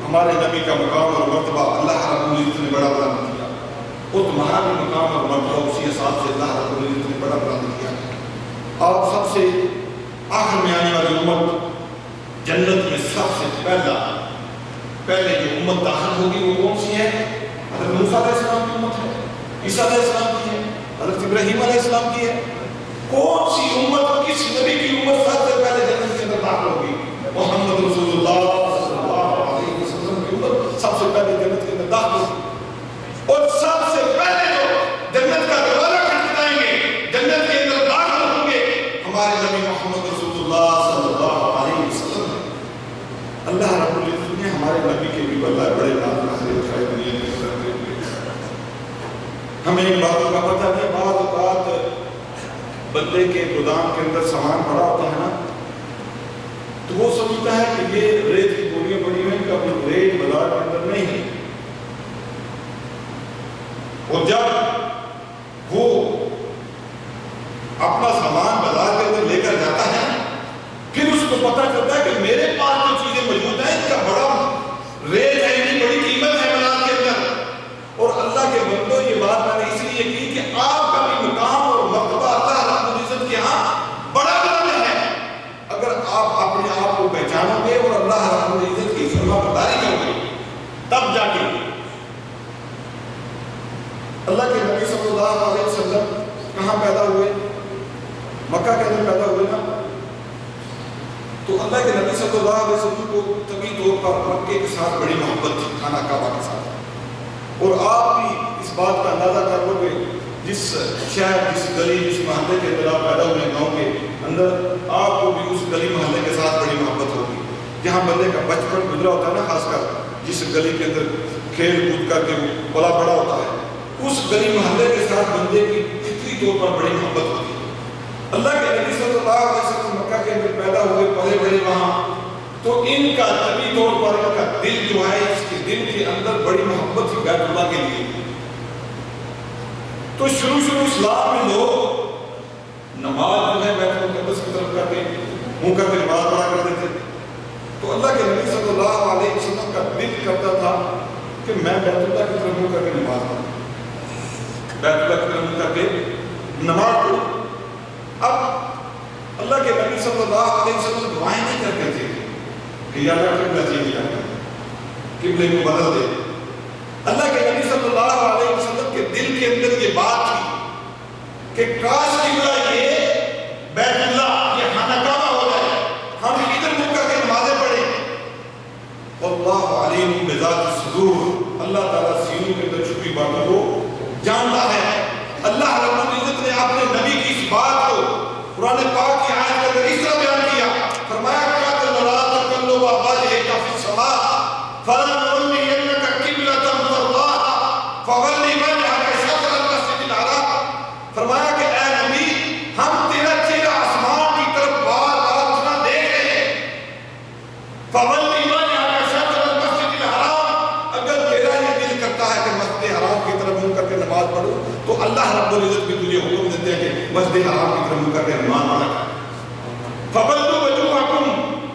ہمارے نبی کا مقام اور مرتبہ اللہ رب العزت نے بڑا بلند کیا, اور تمہارا بھی مقام اور مرتبہ اسی حساب سے اللہ رب العزت نے بڑا بلند کیا. اور سب سے آخر میں آنے والی امت, جنت میں سب سے پہلے جو امت داخل ہوگی وہ کون سی ہے؟ حضرت موسیٰ علیہ السلام کی امت ہے, عیسیٰ علیہ السلام کی ہے, حضرت ابراہیم علیہ السلام کی ہے. کون سی امت ہمارے نبی محمد رسول اللہ صلی اللہ علیہ وسلم ہے۔ اللہ رب العزت نے ہمارے نبی کے بھی بڑے نام نازل اٹھائے دنیا میں کرتے ہوئے۔ ہمیں ایک باتوں کا پتہ نہیں، بعض اوقات بندے کے گودام کے اندر سامان پڑا ہوتا ہے نا، تو وہ سمجھتا ہے کہ یہ ریت کی گولیاں پڑی ہوئی ہیں، کہ ریت بازار کے اندر نہیں ہے، اور جب وہ اپنا سامان بازار کے اندر لے کر جاتا ہے پھر اس کو پتہ چلتا ہے کہ میرے پاس جو چیزیں موجود ہیں ان کا بڑا ریٹ ہے، اتنی بڑی قیمت ہے بازار کے اندر۔ اور اللہ کے بندوں یہ بات میں نے اس لیے کی کہ آپ کا بھی مقام اور مرتبہ اللہ رب العزت کے ہاں بڑا بلند ہے۔ اگر آپ اپنے آپ کو پہچانو گے اور اللہ رب العزت کی فرما برداری کرو گے تب جا کے اللہ کے نبی صلی اللہ علیہ وسلم کہاں پیدا ہوئے؟ مکہ کے اندر پیدا ہوئے نا۔ تو اللہ کے نبی صلی اللہ علیہ وسلم کو طبی طور پر مکے کے ساتھ بڑی محبت تھی، خانہ کعبہ کے ساتھ۔ اور آپ بھی اس بات کا اندازہ کر لو گے، جس شہر، جس گلی، جس محلے کے اندر آپ پیدا ہوئے گاؤں کے اندر، آپ کو بھی اس گلی محلے کے ساتھ بڑی محبت ہوگی۔ جہاں بندے کا بچپن گزرا ہوتا ہے نا، خاص کر جس گلی کے اندر کھیل کود کر کے پلا بڑا ہوتا ہے، اس گلی محلے کے ساتھ بندے کی فطری طور پر بڑی محبت ہوتی ہے۔ اللہ کے نبی صلی اللہ علیہ وسلم مکہ کے اندر پیدا ہوئے، پلے بڑے وہاں، تو ان کا طبی طور پر ان کا دل جو ہے، اس کے دل کے اندر بڑی محبت تھی بیت اللہ کے لیے۔ تو شروع اسلام میں لوگ نماز جو ہے بیت المقدس کی طرف کر کے منہ کر کے نماز پڑھا کرتے تھے۔ تو اللہ کے نبی صلی اللہ علیہ وسلم کا دل کرتا تھا کہ میں بیت اللہ کی طرف منہ کر کے نماز پڑھوں، بیت اللہ کی طرف منہ کر کے نماز پڑھوں۔ اب اللہ کے نبی صلی اللہ علیہ وسلم دعائیں نہیں کرتے تھے کہ یا اللہ قبلہ چینج کر دے، قبلے کو بدل دے۔ اللہ کے نبی صلی اللہ علیہ وسلم کے دل کے اندر یہ بات تھی کہ کاش قبلہ یہ بیت اللہ، یہ خانہ کعبہ ہو جائے، ہم ادھر منہ کر کے نمازیں پڑھیں۔ واللہ علیم بذات الصدور، اللہ تعالیٰ سینوں کے اندر چھپی باتوں کو جانتا ہے۔ اللہ رب العزت نے اپنے نبی کی اس بات کو قرآن پاک کی آیت کے اندر اس طرح بیان کیا، فرمایا قَدْ نَرَىٰ تَقَلُّبَ وَجْهِكَ فِي السَّمَاءِ فَلَنُوَلِّيَنَّكَ قِبْلَةً تَرْضَاهَا فَوَلِّ وَجْهَكَ شَطْرَ الْمَسْجِدِ الْحَرَامِ۔ فرمایا کہ اے نبی، ہم تیرا چہرہ آسمان کی طرف بار بار اتنا دیکھ رہے ہیں، فَوَلِّ وَجْهَكَ شَطْرَ الْمَسْجِدِ الْحَرَامِ، اگر تیرا یہ دل کرتا ہے کہ مسجد حرام کی طرف منہ کر کے نماز پڑھو تو اللہ رب العزت بھی تجھے حکم دیتے ہیں کہ مسجد حرام کی طرف منہ کر کے نماز پڑھا کر۔ فَوَلُّوا وُجُوهَكُمْ،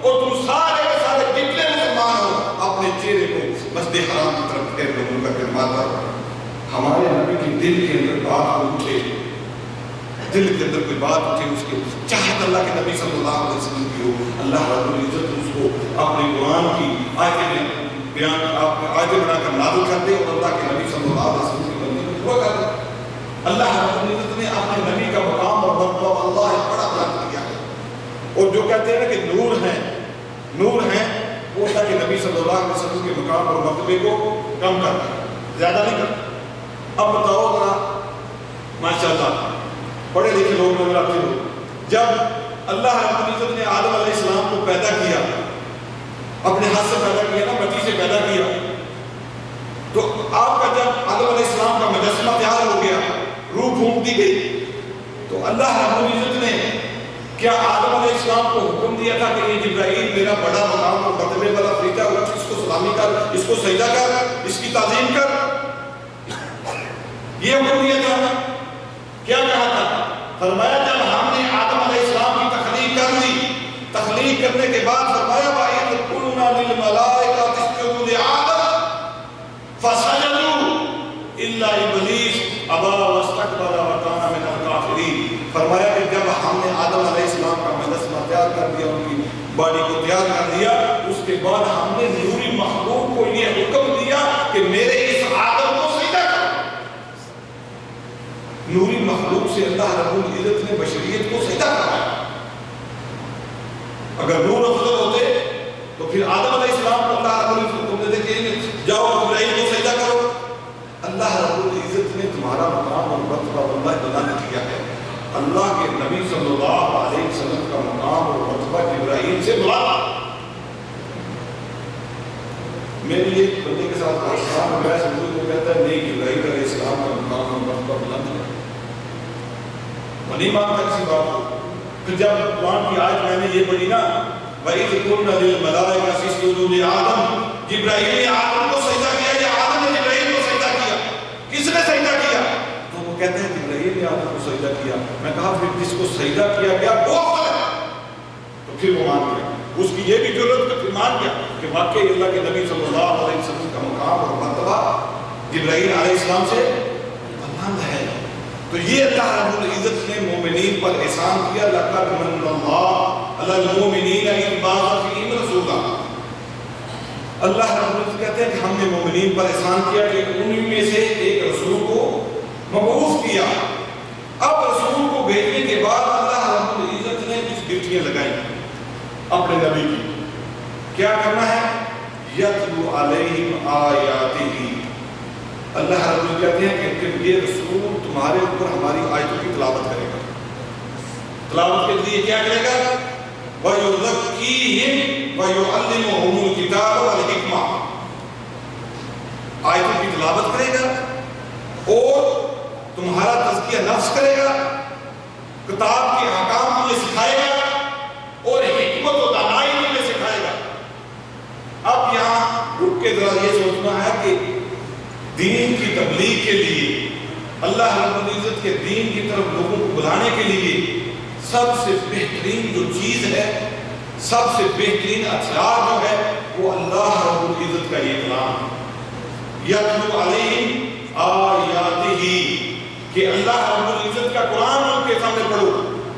اور تم سارے کے سارے جتنے مسلمان ہو اپنے چہرے کو مسجد حرام کی طرف پھیر کے منہ کر کے نماز پڑھو۔ ہمارے نبی کے دل کے اندر بات کو اٹھے، دل کے اندر کوئی بات اٹھے، اس کے چاہت اللہ کے نبی صلی اللہ علیہ وسلم کی ہو، اللہ رب العزت اس کو اپنے قرآن کی آیتیں بیان آیتیں بنا کر نازل کر دے اور اللہ کے نبی صلی اللہ علیہ وسلم کی بندگی پورا کر دے۔ اللہ رب العزت نے اپنے نبی کا مقام اور مرتبہ اللہ بڑا بلند کیا ہے۔ اور جو کہتے ہیں نا کہ نور ہیں، وہ اللہ کے نبی صلی اللہ علیہ وسلم کے مقام اور مرتبے کو کم کرتا ہے، زیادہ نہیں کرتا۔ اب بتاؤ ذرا، ماشاءاللہ پڑھے لکھے لوگ نظر آتے ہو، جب اللہ رب العزت نے آدم علیہ السلام کو پیدا کیا، اپنے ہاتھ سے پیدا کیا نا، مٹی سے پیدا کیا، تو آپ کا جب آدم علیہ السلام کا مجسمہ تیار ہو گیا، روح پھونک دی گئی، تو اللہ رب العزت نے کیا آدم علیہ السلام کو حکم دیا تھا کہ یہ جبرائیل میرا بڑا مقام اور مرتبے والا فرشتہ ہے، اس کو سلامی کر، اس کو سجدہ کر، اس کی تعظیم کر، یہ حکم دیا تھا؟ کیا کہا تھا؟ فرمایا جب ہم نے آدم علیہ السلام کی تخلیق کر لی، تخلیق کرنے کے بعد فرمایا وَإِذْ قُلْنَا لِلْمَلَائِكَةِ اسْجُدُوا لِآدَمَ فَسَجَدُوا إِلَّا إِبْلِيسَ أَبَىٰ وَاسْتَكْبَرَ وَكَانَ مِنَ الْكَافِرِينَ۔ فرمایا کہ جب ہم نے آدم علیہ السلام کا مجسمہ تیار کر دیا، ان کی باڈی کو تیار کر دیا، اس کے بعد ہم نے نوری مخلوق کو یہ حکم دیا کہ میرے اس آدم کو سجدہ کرو۔ نوری مخلوق سے اللہ رب العزت نے بشریت کو سجدہ کرایا۔ اگر نور افضل ہوتے تو پھر آدم علیہ السلام کو اللہ رب العزت حکم دیتے کہ جاؤ ابراہیم کو سجدہ کرو۔ اللہ رب العزت نے تمہارا مقام اور مرتبہ واللہ بلند کیا ہے۔ اللہ کے نبی صلی اللہ علیہ وسلم کا مقام اور مرتبہ جبرائیل سے بلانا. میری ایک بندے کے ساتھ پاکستان میں وہ کہتا ہے نہیں جبرائیل علیہ السلام کا مقام اور مرتبہ بلند ہے. وہ نہیں مانتا کسی بات کو. پھر جب قرآن کی آیت میں نے یہ پڑھی نا وَإِذْ قُلْنَا لِلْمَلَائِكَةِ اسْجُدُوا لِآدَمَ، جبرائیل نے آدم کو سجدہ کیا یا آدم نے جبرائیل کو سجدہ کیا؟ کس نے سجدہ کیا؟ تو وہ کہتے ہیں جبرائیل نے آدم کو سجدہ کیا. میں کہا پھر جس کو سجدہ کیا گیا وہ افضل ہے. تو پھر وہ مان گیا. اس کی یہ بھی ضرورت کہ پھر مان گیا کہ واقعی اللہ کے نبی صلی اللہ علیہ وسلم کا مقام اور مرتبہ جبرائیل علیہ السلام سے بلند ہے. تو یہ اللہ رب العزت نے مومنین پر احسان کیا. لقد من اللہ علی المؤمنین اذ بعث فیہم رسولا. اللہ رب العزت کہتے ہیں کہ ہم نے مومنین پر احسان کیا کہ انہی میں سے ایک رسول کو مبعوث کیا. اب رسول کو بھیجنے کے بعد اللہ رب العزت نے کچھ ڈیوٹیاں لگائی اپنے نبی کی. کیا کرنا ہے؟ یتلو علیہم آیاتہ. اللہ رب العزت کہتے ہیں کہ یہ رسول تمہارے اوپر ہماری آیتوں کی تلاوت کرے گا. تلاوت کے لیے کیا کرے گا؟ وَيُزَكِّيهِمْ وَيُعَلِّمُهُمُ الْكِتَابَ وَالْحِکْمَةَ. آیتوں کی تلاوت کرے گا اور تمہارا تزکیہ نفس کرے گا، کتاب کے احکام تمہیں سکھائے گا اور حکمت و دانائی تمہیں سکھائے گا. اب یہاں رک کے ذرا یہ سوچنا ہے کہ دین کی تبلیغ کے لیے اللہ رب العزت کے دین کی طرف لوگوں کو بلانے کے لیے سب سے بہترین جو چیز ہے، سب سے بہترین ہتھیار جو ہے وہ اللہ رب العزت کا یہ کلام ہے. یتلو علیہم آیاتہ، کہ اللہ رب العزت کا قرآن ان کے سامنے پڑھو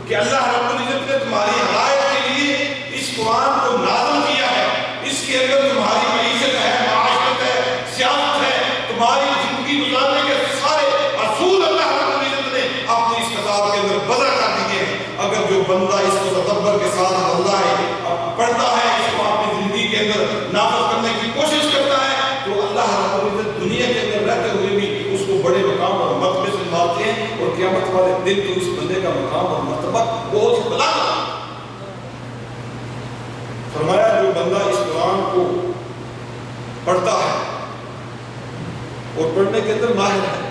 کہ اللہ رب العزت نے تمہاری ہدایت کے لیے اس قرآن کو نازل کیا ہے. اس کے اندر تمہاری معیشت ہے، معاشرت ہے، سیاست ہے، تمہاری زندگی گزارنے کے سارے اصول اللہ رب العزت نے اپنی اس کتاب کے اندر وضع کر دیے ہیں. اگر جو بندہ اس کو تدبر کے ساتھ پڑھتا ہے، اس کو اپنی زندگی کے اندر نافذ کرنے کی کوشش کرتا ہے، تو اللہ رب العزت دنیا کے اندر رہتے ہوئے بھی اس کو بڑے مقام اور مرتبے سے نوازتے ہیں اور قیامت والے دن تو اس بندے کا مقام اور مرتبہ بہت بلند ہے. فرمایا جو بندہ اس قرآن کو پڑھتا ہے اور پڑھنے کے اندر ماہر ہے،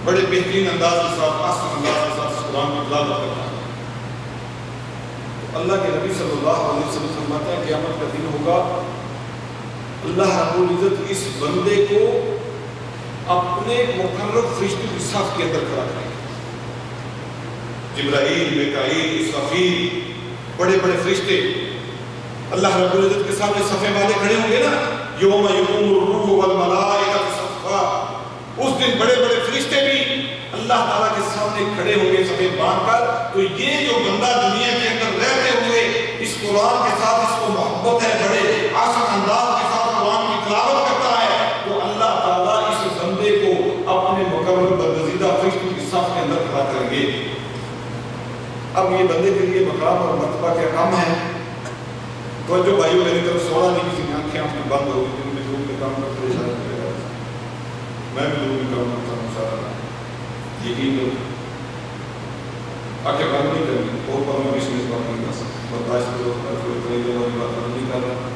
بڑے بہترین انداز کے ساتھ، آسان انداز کے ساتھ اس قرآن کی تلاوت کرتا ہے، تو اللہ کے نبی صلی اللہ علیہ وسلم فرماتے ہیں قیامت کا دن ہوگا، اللہ رب العزت اس بندے کو اپنے مقرر فرشتوں کی صف کے اندر کھڑا کرے گا. جبرائیل، میکائیل، اسرافیل، بڑے بڑے فرشتے اللہ رب العزت کے سامنے صفے والے کھڑے ہوں گے نا. یوم یقوم الروح والملائکۃ صفا. اس دن بڑے بڑے فرشتے بھی اللہ تعالیٰ کے سامنے کھڑے ہوں گے صفے باندھ کر. تو یہ جو بندہ دنیا کے اندر رہتے ہوئے اس قرآن کے ساتھ اس کو محبت ہے، بڑے آسان انداز کے ساتھ قرآن کی تلاوت کرتا ہے، تو اللہ تعالیٰ اس بندے کو اپنے مقرر برگزیدہ فرشتوں کی صف کے اندر کھڑا کریں گے. اب یہ بندے کے لیے مقام اور مرتبہ کیا کام ہے؟ تو جو بھائیوں میری طرف سوڑا نہیں، کسی کی آنکھیں آپ کی بند ہو گئی، جن میں لوگ کے کام کرتے اشارہ کرے گا. میں بھی لوگ بھی کام کرتا ہوں سارا یقین لوگ آنکھیں بند نہیں کرنی. اور پر میں اس میں بات نہیں کر سکتا، برداشت کرو، کوئی طریقے والی بات نہیں کر رہا،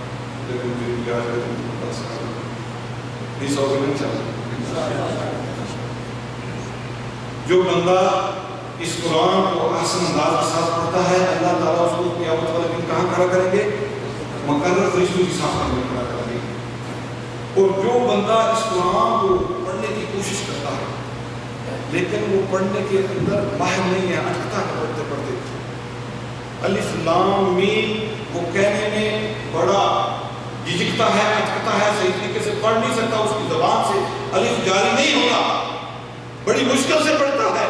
لیکن پھر کیا ہے برداشت کر رہا نہیں. 100 کے نہیں چاہتا. جو بندہ اس قرآن کو احسن انداز کے ساتھ پڑھتا ہے، اللہ تعالیٰ اس کو قیامت والے دن کہاں کھڑا کریں گے؟ مقرر فرشتوں کی صف میں کھڑا کریں گے. اور جو بندہ اس قرآن کو پڑھنے کی کوشش کرتا ہے لیکن وہ پڑھنے کے اندر ماہر نہیں ہے، اٹکتا ہے پڑھتے پڑھتے. الف لام میم وہ کہنے میں بڑا جھجکتا ہے، اٹکتا ہے، صحیح طریقے سے پڑھ نہیں سکتا، اس کی زبان سے الف جاری نہیں ہوتا، بڑی مشکل سے پڑھتا ہے.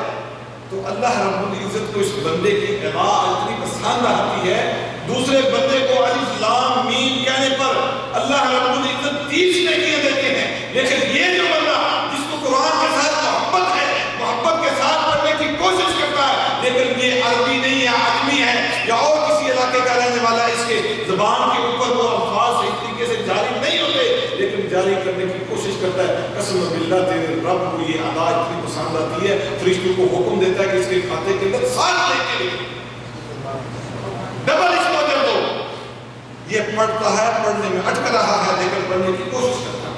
تو اللہ رب العزت کو اس بندے کی قراءت اتنی پسند آتی ہے، دوسرے بندے کو الف لام میم کہنے پر اللہ رب العزت 30 نیکیاں دیتے ہیں. لیکن یہ جو بندہ جس کو قرآن کے ساتھ محبت ہے، محبت کے ساتھ پڑھنے کی کوشش کرتا ہے، لیکن یہ عربی نہیں ہے، عجمی ہے یا اور کسی علاقے کا رہنے والا ہے، اس کے زبان کے اوپر وہ الفاظ صحیح طریقے سے جاری نہیں ہوتے، لیکن جاری کرنے کی کوشش کرتا ہے. قسم باللہ تیرے رب کو یہ ادا اتنی پسند آتی ہے، فرشتوں کو حکم دیتا ہے کہ اس کے کھاتے کے اندر 7 نیکی لکھو. پڑھتا ہے، پڑھنے میں اٹک رہا ہے لیکن پڑھنے کی کوشش کرتا ہے۔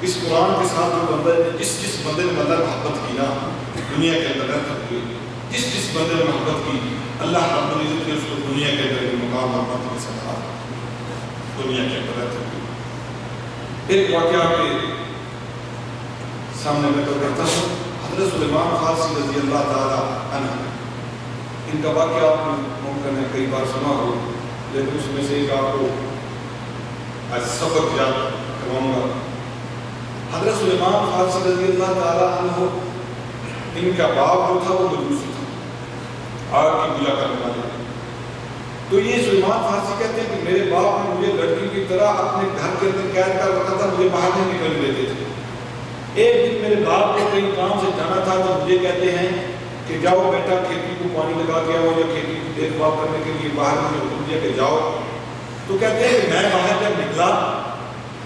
اس قرآن کے ساتھ جو بندے نے جس بندے نے اللہ محبت کی نا دنیا کے اندر رہتے ہوئے، جس بندے نے محبت کی، اللہ رب العزت نے اس کو دنیا کے اندر بھی مقام محبت کے ساتھ دنیا کے اندر رہتے ہوئے۔ ایک واقعہ کے سامنے میں تو کرتا ہوں، حضرت سلیمان فارسی رضی اللہ تعالیٰ عنہ، ان کا واقعہ آپ نے ممکن ہے کئی بار سنا ہو، لیکن اس میں سے ایک آپ کو آج سبق یاد کرواؤں گا۔ حضرت سلیمان فارسی رضی اللہ تعالیٰ عنہ، ان کا باپ جو تھا وہ مجوسی تھا، آگ کی پوجا کرنے والے۔ تو یہ سلیمان فارسی کہتے ہیں کہ میرے باپ نے مجھے لڑکی کی طرح اپنے گھر کے اندر قید کر رکھا تھا، مجھے باہر نہیں نکلنے دیتے تھے۔ ایک دن میرے باپ کو کہیں کام سے جانا تھا تو مجھے کہتے ہیں کہ جاؤ بیٹا کھیتی کو پانی لگا کے آؤ، یا کھیتی کی دیکھ بھال کرنے کے لیے باہر مجھے حکم دیا کہ جاؤ۔ تو کہتے ہیں کہ میں باہر جب نکلا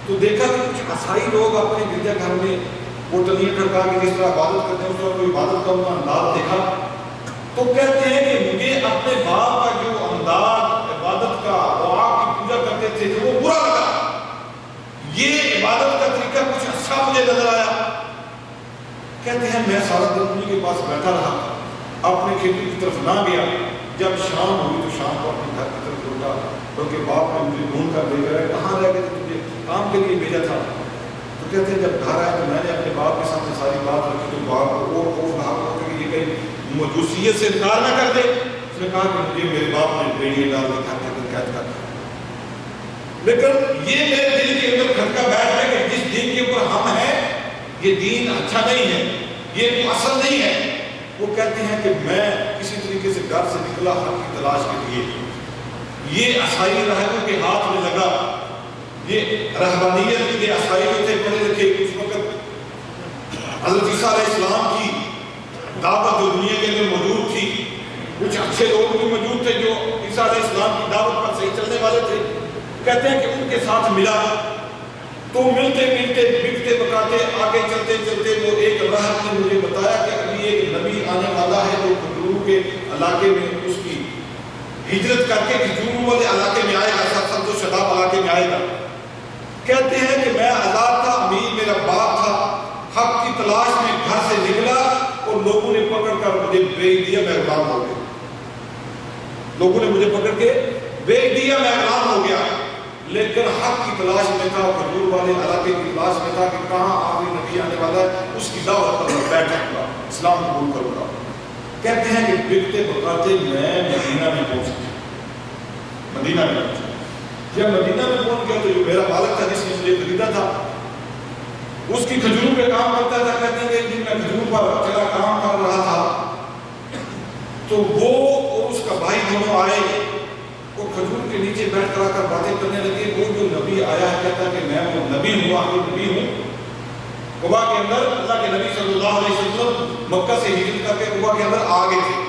تو دیکھا کہ کچھ عیسائی لوگ اپنے گرجا گھر میں وہ ٹلیاں کھڑکا کے جس طرح عبادت کرتے ہیں اس طرح کوئی عبادت کا ان کا انداز دیکھا، تو کہتے ہیں کہ مجھے اپنے باپ کا جو انداز عبادت کا، وہ آگ کی پوجا کرتے تھے، جو وہ برا لگا۔ یہ عبادت کا طریقہ کچھ اچھا مجھے نظر آیا۔ کہتے ہیں میں سارا دن انہیں کے پاس بیٹھا رہا، اپنے کھیتی کی طرف نہ گیا۔ جب شام ہوئی تو شام کو اپنے گھر کی طرف لوٹا، بلکہ باپ نے مجھے ڈھونڈ کر لے گئے، کہاں رہ گئے تھے، مجھے کام کے لیے بھیجا تھا۔ تو کہتے ہیں جب گھر آئے تو میں نے اپنے باپ کے سامنے ساری بات رکھی، تو باپ کو اور خوف رہا کہ یہ کہیں مجوسیت سے انکار نہ کر دے۔ اس نے کہا کہ مجھے میرے باپ نے بیڑی ڈال کے گھر کے اندر قید کر دیا۔ لیکن یہ میرے دل کے اندر کھٹکا بیٹھ ہے کہ جس دین کے اوپر ہم ہیں یہ دین اچھا نہیں ہے، یہ اصل نہیں ہے۔ وہ کہتے ہیں کہ میں کسی طریقے سے گھر سے نکلا حق کی تلاش کے لیے، یہ عیسائی راہبوں کے ہاتھ میں لگا۔ یہ رہبانیت کے عیسائی جو تھے پڑھے لکھے، اس وقت حضرت عیسیٰ علیہ السلام کی دعوت جو دنیا کے اندر موجود تھی، کچھ اچھے لوگ بھی موجود تھے جو عیسیٰ علیہ السلام کی دعوت پر صحیح چلنے والے تھے۔ کہتے ہیں کہ ان کے ساتھ ملا تو ملتے ملتے بکتے بکاتے آگے چلتے چلتے وہ ایک راہب نے مجھے بتایا کہ ابھی ایک نبی آنے والا ہے جو کھجور کے علاقے میں اس کی ہجرت کر کے کھجور والے علاقے میں آئے گا، سب و شداب علاقے میں آئے گا۔ کہتے ہیں کہ میں آزاد تھا، امیر میرا باپ تھا، حق کی تلاش میں گھر سے نکلا اور لوگوں نے پکڑ کر مجھے بیچ دیا، میں غلام ہو گیا۔ لوگوں نے مجھے پکڑ کے بیچ دیا، میں غلام ہو گیا۔ لیکن حق کی تلاش میں تھا، کھجور والے علاقے کی تلاش میں تھا کہ کہاں آخری نبی آنے والا ہے، اس کی دعوت پر میں بیٹھا گا، اسلام قبول کروں گا۔ کہتے ہیں کہ بکتے بکاتے میں مدینہ میں پہنچ گیا۔ مدینہ میں پہنچا، جب مدینہ میں پہنچ گیا تو جو میرا مالک تھا جس نے مجھے خریدا تھا، اس کی کھجور پہ کام کرتا تھا۔ کہتے ہیں کہ ایک دن میں کھجور پر چلا کام کر رہا تھا تو وہ اور اس کا بھائی دونوں آئے، وہ کھجور کے نیچے بیٹھ کر باتیں کرنے لگے۔ وہ جو نبی آیا ہے کہتا کہ میں وہ نبی ہوں، آخری نبی ہوں۔ قبا کے اندر اللہ کے نبی صلی اللہ علیہ وسلم مکہ سے ہجرت کر کے قبا کے اندر آ گئے تھے۔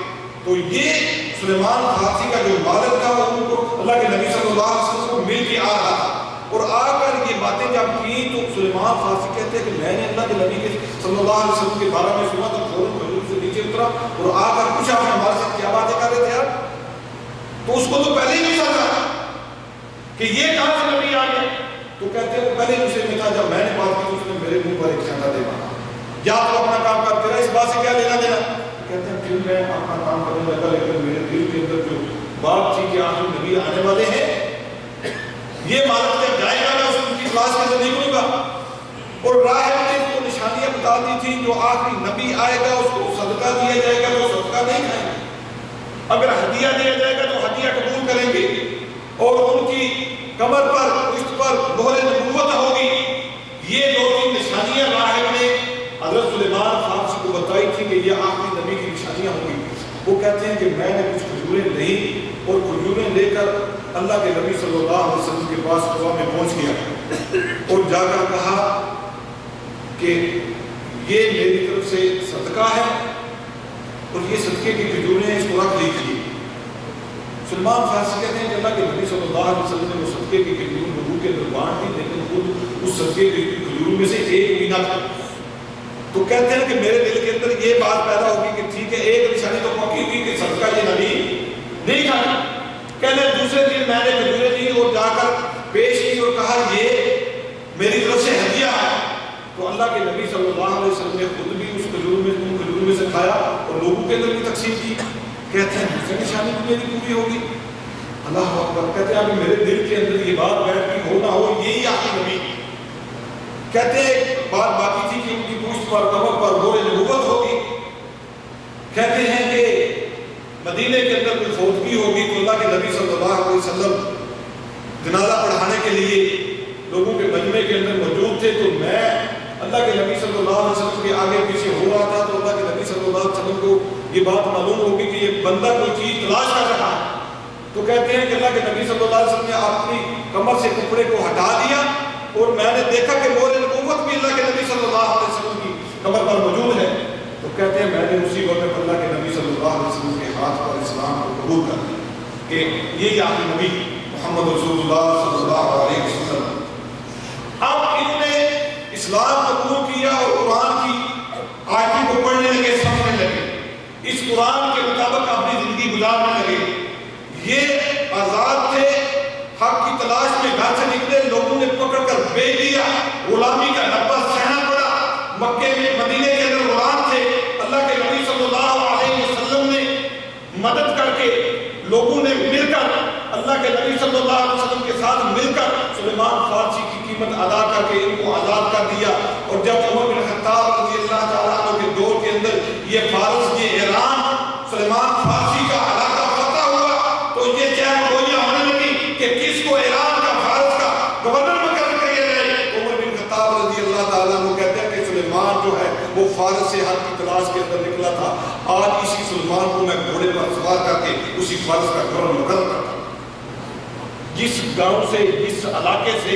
تو یہ سلیمان فارسی کا جو مالک تھا وہ ان کو اللہ کے نبی صلی اللہ علیہ وسلم کو مل کے آ رہا تھا، اور آ کر یہ باتیں جب کی تو سلیمان فارسی کہتے ہیں کہ میں نے اللہ کے نبی کے صلی اللہ علیہ وسلم کے بارے میں سنا تو فوراً کھجور سے نیچے اترا اور آ کر پوچھا آپ ہمارے ساتھ کیا باتیں کر رہے تھے آپ؟ تو اس کو تو پہلے ہی نہیں سمجھا کہ یہ کہاں سے نبی آ گئے۔ تو کہتے ہیں وہ پہلے دوسرے میں تھا، جب میں نے بات کی اس نے میرے منہ پر ایک چھینٹا دے مارا، یا تو اپنا کام کر، تیرا اس بات سے کیا لینا دینا۔ کہتے ہیں پھر میں اپنا کام کرنے لگا، لیکن میرے دل کے اندر جو بات تھی کہ آخری نبی آنے والے ہیں، یہ مالک جب جائے گا میں اس کی کلاس کے اندر نہیں کروں گا۔ اور راہب نے اس کو نشانیاں بتا دی تھی، جو آخری نبی آئے گا اس کو صدقہ دیا جائے گا تو صدقہ نہیں کھائیں گے، اگر ہدیہ دیا جائے گا تو ہدیہ قبول کریں گے، اور ان کی کمر پر پشت پر مہر نبوت ہوگی۔ یہ دو تین نشانیاں راہب نے حضرت سلیمان فارسی کو بتائی تھی کہ یہ آخری نبی کی نشانیاں ہوں گی۔ وہ کہتے ہیں کہ میں نے کچھ کھجوریں لیں اور کھجوریں لے کر اللہ کے نبی صلی اللہ علیہ وسلم کے پاس قبا میں پہنچ گیا اور جا کر کہا کہ یہ میری طرف سے صدقہ ہے اور یہ صدقے کی کھجوریں اس کو رکھ لیجیے۔ سلیمان فارسی کہتے ہیں کہ اللہ کے نبی صلی اللہ علیہ وسلم نے وہ صدقے کی کھجور لوگوں کے اندر بانٹ دی، لیکن خود اس صدقے کی کھجوروں میں سے ایک بھی نہ تھا۔ تو کہتے ہیں کہ میرے دل کے اندر یہ بات پیدا ہوگی کہ ٹھیک ہے، ایک نشانی تو پکی ہوئی کہ صدقہ یہ نبی نہیں کھانا۔ کہتے ہیں دوسرے دن میں نے کھجوریں لی اور جا کر پیش کی اور کہا یہ میری طرف سے ہدیہ ہے. تو اللہ کے نبی صلی اللہ علیہ وسلم نے خود بھی اس کھجور میں سے کھایا اور لوگوں کے اندر بھی تقسیم کی. کہتے ہیں دوسری نشانی بھی میری پوری ہوگی. اللہ اکبر. کہتے ہیں ابھی میرے دل کے اندر یہ بات بیٹھ کی ہو نہ ہو یہی آخری نبی. کہتے ہیں بات باقی تھی کہ ان کی پوچھ پر کمر پر گورے نبوت ہوگی. کہتے ہیں کہ مدینے کے اندر کوئی فوتگی ہوگی تو اللہ کے نبی صلی اللہ علیہ وسلم جنازہ پڑھانے کے لیے لوگوں کے مجمع کے اندر موجود تھے. تو میں اللہ کے نبی صلی اللہ علیہ وسلم کے آگے پیچھے ہو رہا تھا. تو اللہ کے نبی صلی اللہ علیہ وسلم کو یہ بات معلوم ہوگی کہ یہ بندہ کوئی چیز تلاش کر رہا ہے. تو کہتے ہیں کہ اللہ کے نبی صلی اللہ علیہ وسلم نے اپنی کمر سے کپڑے کو ہٹا دیا اور میں نے دیکھا کہ مور نبوت بھی اللہ کے نبی صلی اللہ علیہ وسلم کی کمر پر موجود ہے. تو کہتے ہیں میں نے اسی وقت اللہ کے نبی صلی اللہ علیہ وسلم کے ہاتھ پر اسلام کو قبول کر لیا کہ یہی آخری نبی محمد رسول اللہ صلی اللہ علیہ وسلم. اب انہوں نے اسلام قبول کیا اور قرآن کی آیتوں کو پڑھنے لگے, سمجھنے لگے, اس قرآن کے مطابق اپنی زندگی گزارنے لگے. یہ آزاد تھے, حق کی تلاش میں گھر سے نکلے, لوگوں نے پکڑ کر بیچ دیا, غلامی کا نبا سہنا پڑا. مکے میں مدینے کے اندر غلام تھے. اللہ کے نبی صلی اللہ علیہ وسلم نے مدد کر کے لوگوں نے مل کر اللہ کے نبی صلی اللہ علیہ وسلم کے ساتھ مل کر سلیمان فارسی کی قیمت ادا کر کے ان کو آزاد کر دیا. اور جب عمر بن خطاب رضی اللہ تعالیٰ عنہ کے دور کے اندر یہ فارس, یہ ایران, سلیمان فارسی کا علاقہ فتح ہوا تو یہ چہل گوئیاں ہونے لگی کہ کس کو ایران کا, فارس کا گورنر مقرر کیا جائے. عمر بن خطاب رضی اللہ تعالیٰ عنہ کہتے ہیں کہ سلیمان جو ہے وہ فارس سے حق کی تلاش کے اندر نکلا تھا. آج اسی سلیمان کو میں گھوڑے پر سوار کر کے اسی فارس کا گورنر مقرر کرتا. جس گاؤں سے, جس علاقے سے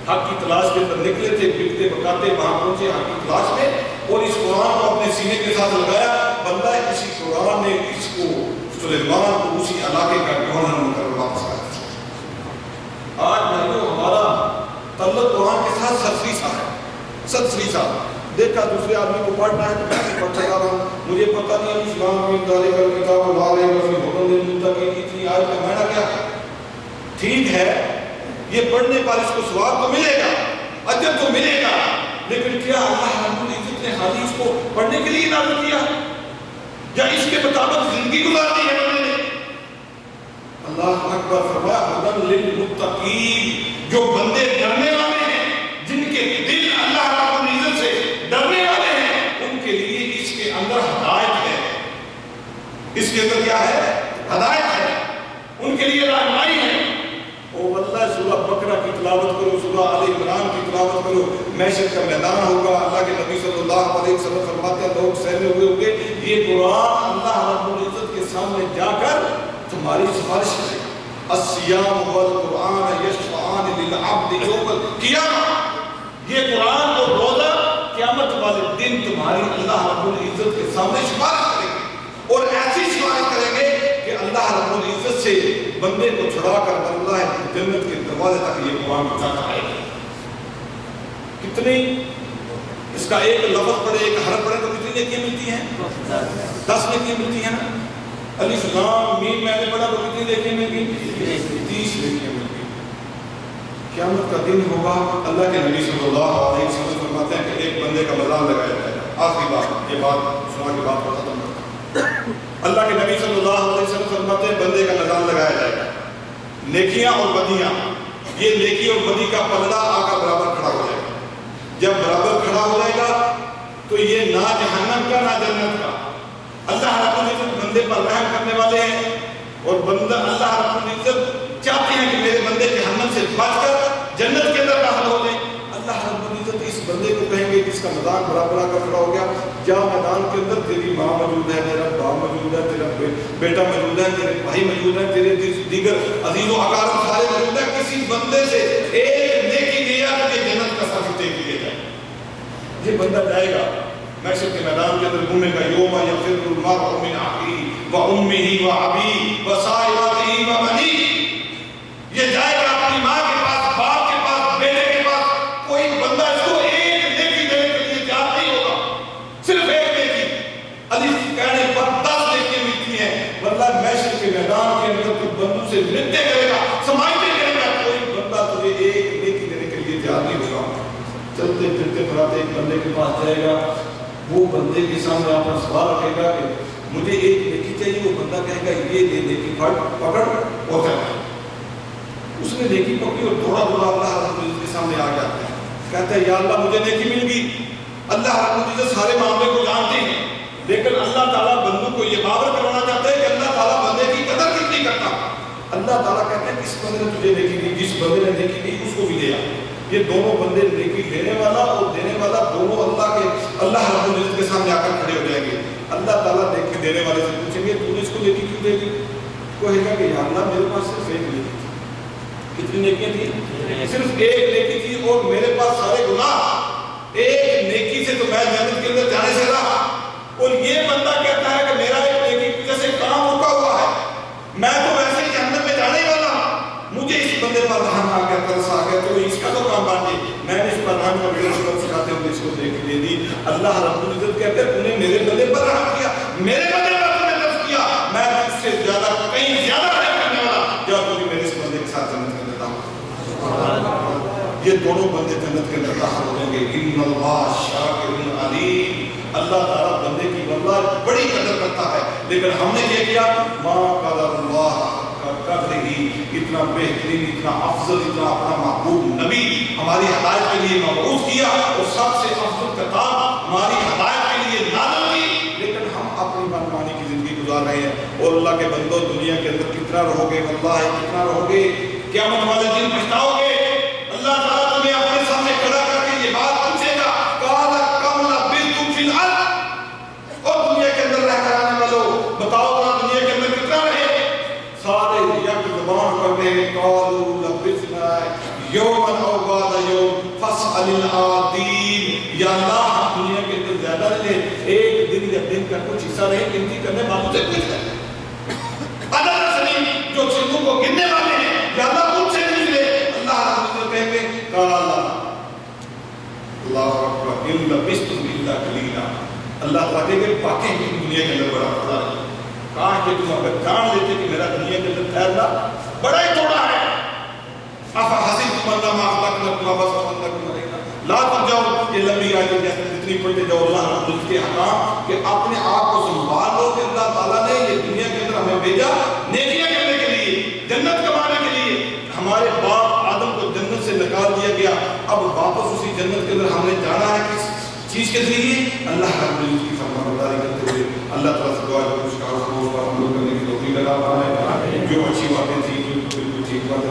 حق کی تلاش کے اندر نکلے تھے, بکتے بکاتے وہاں پہنچے حق کی تلاش میں اور اس قرآن کو اپنے سینے کے ساتھ لگایا. بندہ اسی قرآن نے اس کو سلیمان کو اسی علاقے کا گورنر مقرر واپس کر دیا. آج بھائیوں ہمارا تعلق قرآن کے ساتھ سرسری سا ہے, سرسری سا. دیکھا دوسرے آدمی کو پڑھنا ہے تو میں بھی پڑھتا جا رہا ہوں, مجھے پتہ نہیں ہے اسلام میں دارے کا کتاب لا رہے ہیں حکم کی اتنی آج کا معنی کیا ہے. ٹھیک ہے یہ پڑھنے پر اس کو ثواب تو ملے گا, اجر تو ملے گا, لیکن کیا اللہ رب العزت نے خالی اس کو پڑھنے کے لیے نازل کیا یا اس کے مطابق زندگی گزارنی ہے بندے نے؟ اللہ اکبر. فرمایا ہدی للمتقین, جو بندے ڈرنے والے ہیں, جن کے دل اللہ رب العزت سے ڈرنے والے ہیں, ان کے لیے اس کے اندر ہدایت ہے. اس کے اندر کیا ہے؟ ہدایت ہے, ان کے لیے رہنمائی ہے. او اللہ سورہ بقرہ کی تلاوت کرو, سورہ آل عمران کی تلاوت کرو, محشر کا میدان ہوگا. اللہ کے نبی صلی اللہ علیہ وسلم فرماتے ہیں لوگ سہمے ہوئے ہوں گے, یہ قرآن اللہ رب العزت کے سامنے جا کر تمہاری سفارش کرے گا. الصیام والقرآن یشفعان للعبد یوم القیامہ. یہ قرآن اور روزہ قیامت والے دن تمہاری اللہ رب العزت کے سامنے سفارش کرے گا, اور ایسی سفارش کریں گے کہ اللہ رب العزت سے بندے کو چھڑا کر اللہ جنت کے دروازے تک یہ قرآن پہنچا کر آئے گا. کتنی اس کا ایک لفظ پڑھے, ایک حرف پڑھے تو کتنی نیکیاں ملتی ہیں؟ 10 نیکیاں ملتی ہیں نا. الف لام میم میں نے پڑھا تو کتنی نیکیاں ملتی ہیں؟ 30 نیکیاں ملتی ہیں. قیامت کا دن ہوگا. اللہ کے نبی صلی اللہ علیہ وسلم فرماتے ہیں کہ ایک بندے کا میدان لگایا جائے گا. آخری بات, یہ بات سنا کے بات ختم کرتا ہوں. اللہ کے نبی صلی اللہ علیہ وسلم فرماتے ہیں بندے کا میدان لگایا جائے گا. نیکیاں اور بدیاں, یہ نیکی اور بدی کا پلڑا آ کر برابر کھڑا ہو جائے گا. جب برابر کھڑا ہو جائے گا تو یہ نہ جہنم کا نہ جنت کا. اللہ رب العزت بندے پر رحم کرنے والے ہیں, اور بندہ اللہ رب العزت چاہتے ہیں کہ میرے بندے جہنم سے بچ کر جنت کے اندر داخل ہو جائیں. اللہ رب العزت اس بندے کو کہیں گے جس کا میدان برابر آ کر کھڑا ہو گیا, جا میدان کے اندر تیری ماں موجود ہے, تیرا باپ موجود ہے, تیرا بیٹا موجود ہے, تیرے بھائی موجود ہیں, تیرے دیگر عزیز و اقارب سارے موجود ہیں. کسی بندے سے ایک نیکی دیا کہ جنت کا سرٹیفکیٹ دیا جائے. یہ بندہ جائے گا محشر کے میدان کے اندر گھومے گا. یوم یفر المرء من اخیہ و امہ و ابیہ و صاحبتہ و بنیہ. یہ جائے گا اپنی ماں کے پاس, باپ کے پاس, بیٹے کے پاس. کوئی بندہ اس کو ایک نیکی دینے کے لیے تیار نہیں ہوگا, صرف ایک نیکی. الف کہنے پر 10 نیکیاں ملتی ہیں. واللہ محشر کے میدان کے اندر تو بندوں سے چلتے پھرتے پھراتے ایک بندے کے پاس جائے گا، وہ بندے کے سامنے اپنا سوال رکھے گا کہ مجھے ایک نیکی چاہیے، وہ بندہ کہے گا یہ دے نیکی پکڑ اور چلا۔ اس نے نیکی پکڑی اور تھوڑا تھوڑا اللہ رب العزت کے سامنے آ جاتا ہے، کہتا ہے یا اللہ مجھے نیکی مل گئی۔ اللہ رب العزت سارے معاملے کو جانتے ہیں، لیکن اللہ تعالیٰ بندوں کو یہ باور کروانا چاہتا ہے کہ اللہ تعالیٰ بندے کی قدر کتنی کرتا۔ اللہ تعالیٰ کہتے ہیں کس بندے نے تجھے نیکی دی، جس بندے نے نیکی دی اس کو بھی دیا۔ یہ دونوں بندے نیکی لینے والا اور دینے والا دونوں اللہ رب العزت کے سامنے آ کر کھڑے ہو جائیں گے۔ اللہ تعالیٰ نیکی دینے والے سے پوچھیں گے تو نے اس کو نیکی کیوں دے دی؟ کہے گا کہ یا اللہ میرے پاس صرف ایک نیکی تھی۔ کتنی نیکیاں تھیں؟ صرف ایک نیکی تھی اور میرے پاس سارے گناہ، ایک نیکی سے تو میں جنت کے اندر جانے سے رہا۔ اور یہ بندہ کہتا ہے کہ میرا ایک نیکی کی وجہ سے کام رکا ہوا ہے، میں تو ویسے ہی جہنم میں جانے والا ہوں، مجھے اس بندے پر رحم آ گیا، ترس آ گیا، تو اس کا تو کام بن گیا، میں نے اس پر رحم کا بڑا شکر سکھاتے ہوئے اس کو نیکی دے دی۔ اللہ رب العزت کہتے ہیں تو نے میرے بندے پر رحم کیا، میرے بندے پر تم نے ترس کیا، میں تجھ سے زیادہ کہیں زیادہ رحم کرنے والا، جب تو میرے اس بندے کے ساتھ جنت کے اندر داخل ہو۔ یہ دونوں بندے جنت کے اندر داخل ہو جائیں گے۔ ان اللہ شاکر علیم، اللہ تعالیٰ بندے کی واللہ بڑی قدر کرتا ہے، لیکن ہم نے کیا کیا؟ ما قدر اللہ قدر ہی، اتنا بہترین، اتنا افضل، اتنا اپنا محبوب نبی ہماری ہدایت کے لیے مبعوث کیا اور سب سے افضل کتاب ہماری ہدایت کے لیے نازل کی، لیکن ہم اپنی منمانی کی زندگی گزار رہے ہیں۔ اور اللہ کے بندوں دنیا کے اندر کتنا رہو گے، واللہ کتنا رہو گے، قیامت والے دن پچھتاؤ گے۔ اللہ تعالیٰ تمہیں اپنے سامنے کھڑا کر کے یہ بات پوچھے گا، قال کم لبثتم فی الارض، اور دنیا کے اندر رہ کر آنے والوں بتاؤ ذرا دنیا کے اندر کتنا رہے؟ سارے یک زبان پڑھتے ہیں، قالوا لبثنا یوما او بعض یوم فاسأل العادین، یا اللہ ہم دنیا کے اندر زیادہ رہے، ایک دن یا دن کا کچھ حصہ رہے، گنتی کرنے والوں سے پوچھ رہے عدد سنین جو سنوں کو گننے والے ہیں، یا اللہ مجھ سے نہیں ملے۔ اللہ رب العزت کہیں گے قال اللہ اکبر ان لبثتم الا قلیلا، اللہ تعالیٰ کہیں گے واقعی تم دنیا کے اندر بڑا پتہ ہے، کہاں کہ تم اگر جان لیتے کہ میرا دنیا کے اندر ٹھہرنا بڑا ہی تھوڑا ہے۔ افحسبتم انما خلقناکم عبثا وانکم الینا لا ترجعون، یہ لمبی آیت جیسے جتنی پڑھتے جاؤ اللہ رب العزت کے احکام کہ اپنے آپ کو سنبھال لو کہ اللہ تعالیٰ نے یہ دنیا کے اندر ہمیں بھیجا نیکیاں کرنے کے لیے، جنت کمانے کے لیے۔ ہمارے باپ آدم کو جنت سے نکال دیا گیا، اب واپس اسی جنت کے اندر ہم نے جانا ہے کس چیز کے ذریعے؟ اللہ رب العزت کی فرمانبرداری کرتے ہوئے۔ اللہ تعالیٰ سے دعا ہے کہ اس کا حکم پر عمل کرنے کی توفیق عطا فرمائے، جو اچھی باتیں تھیں جو بالکل ٹھیک باتیں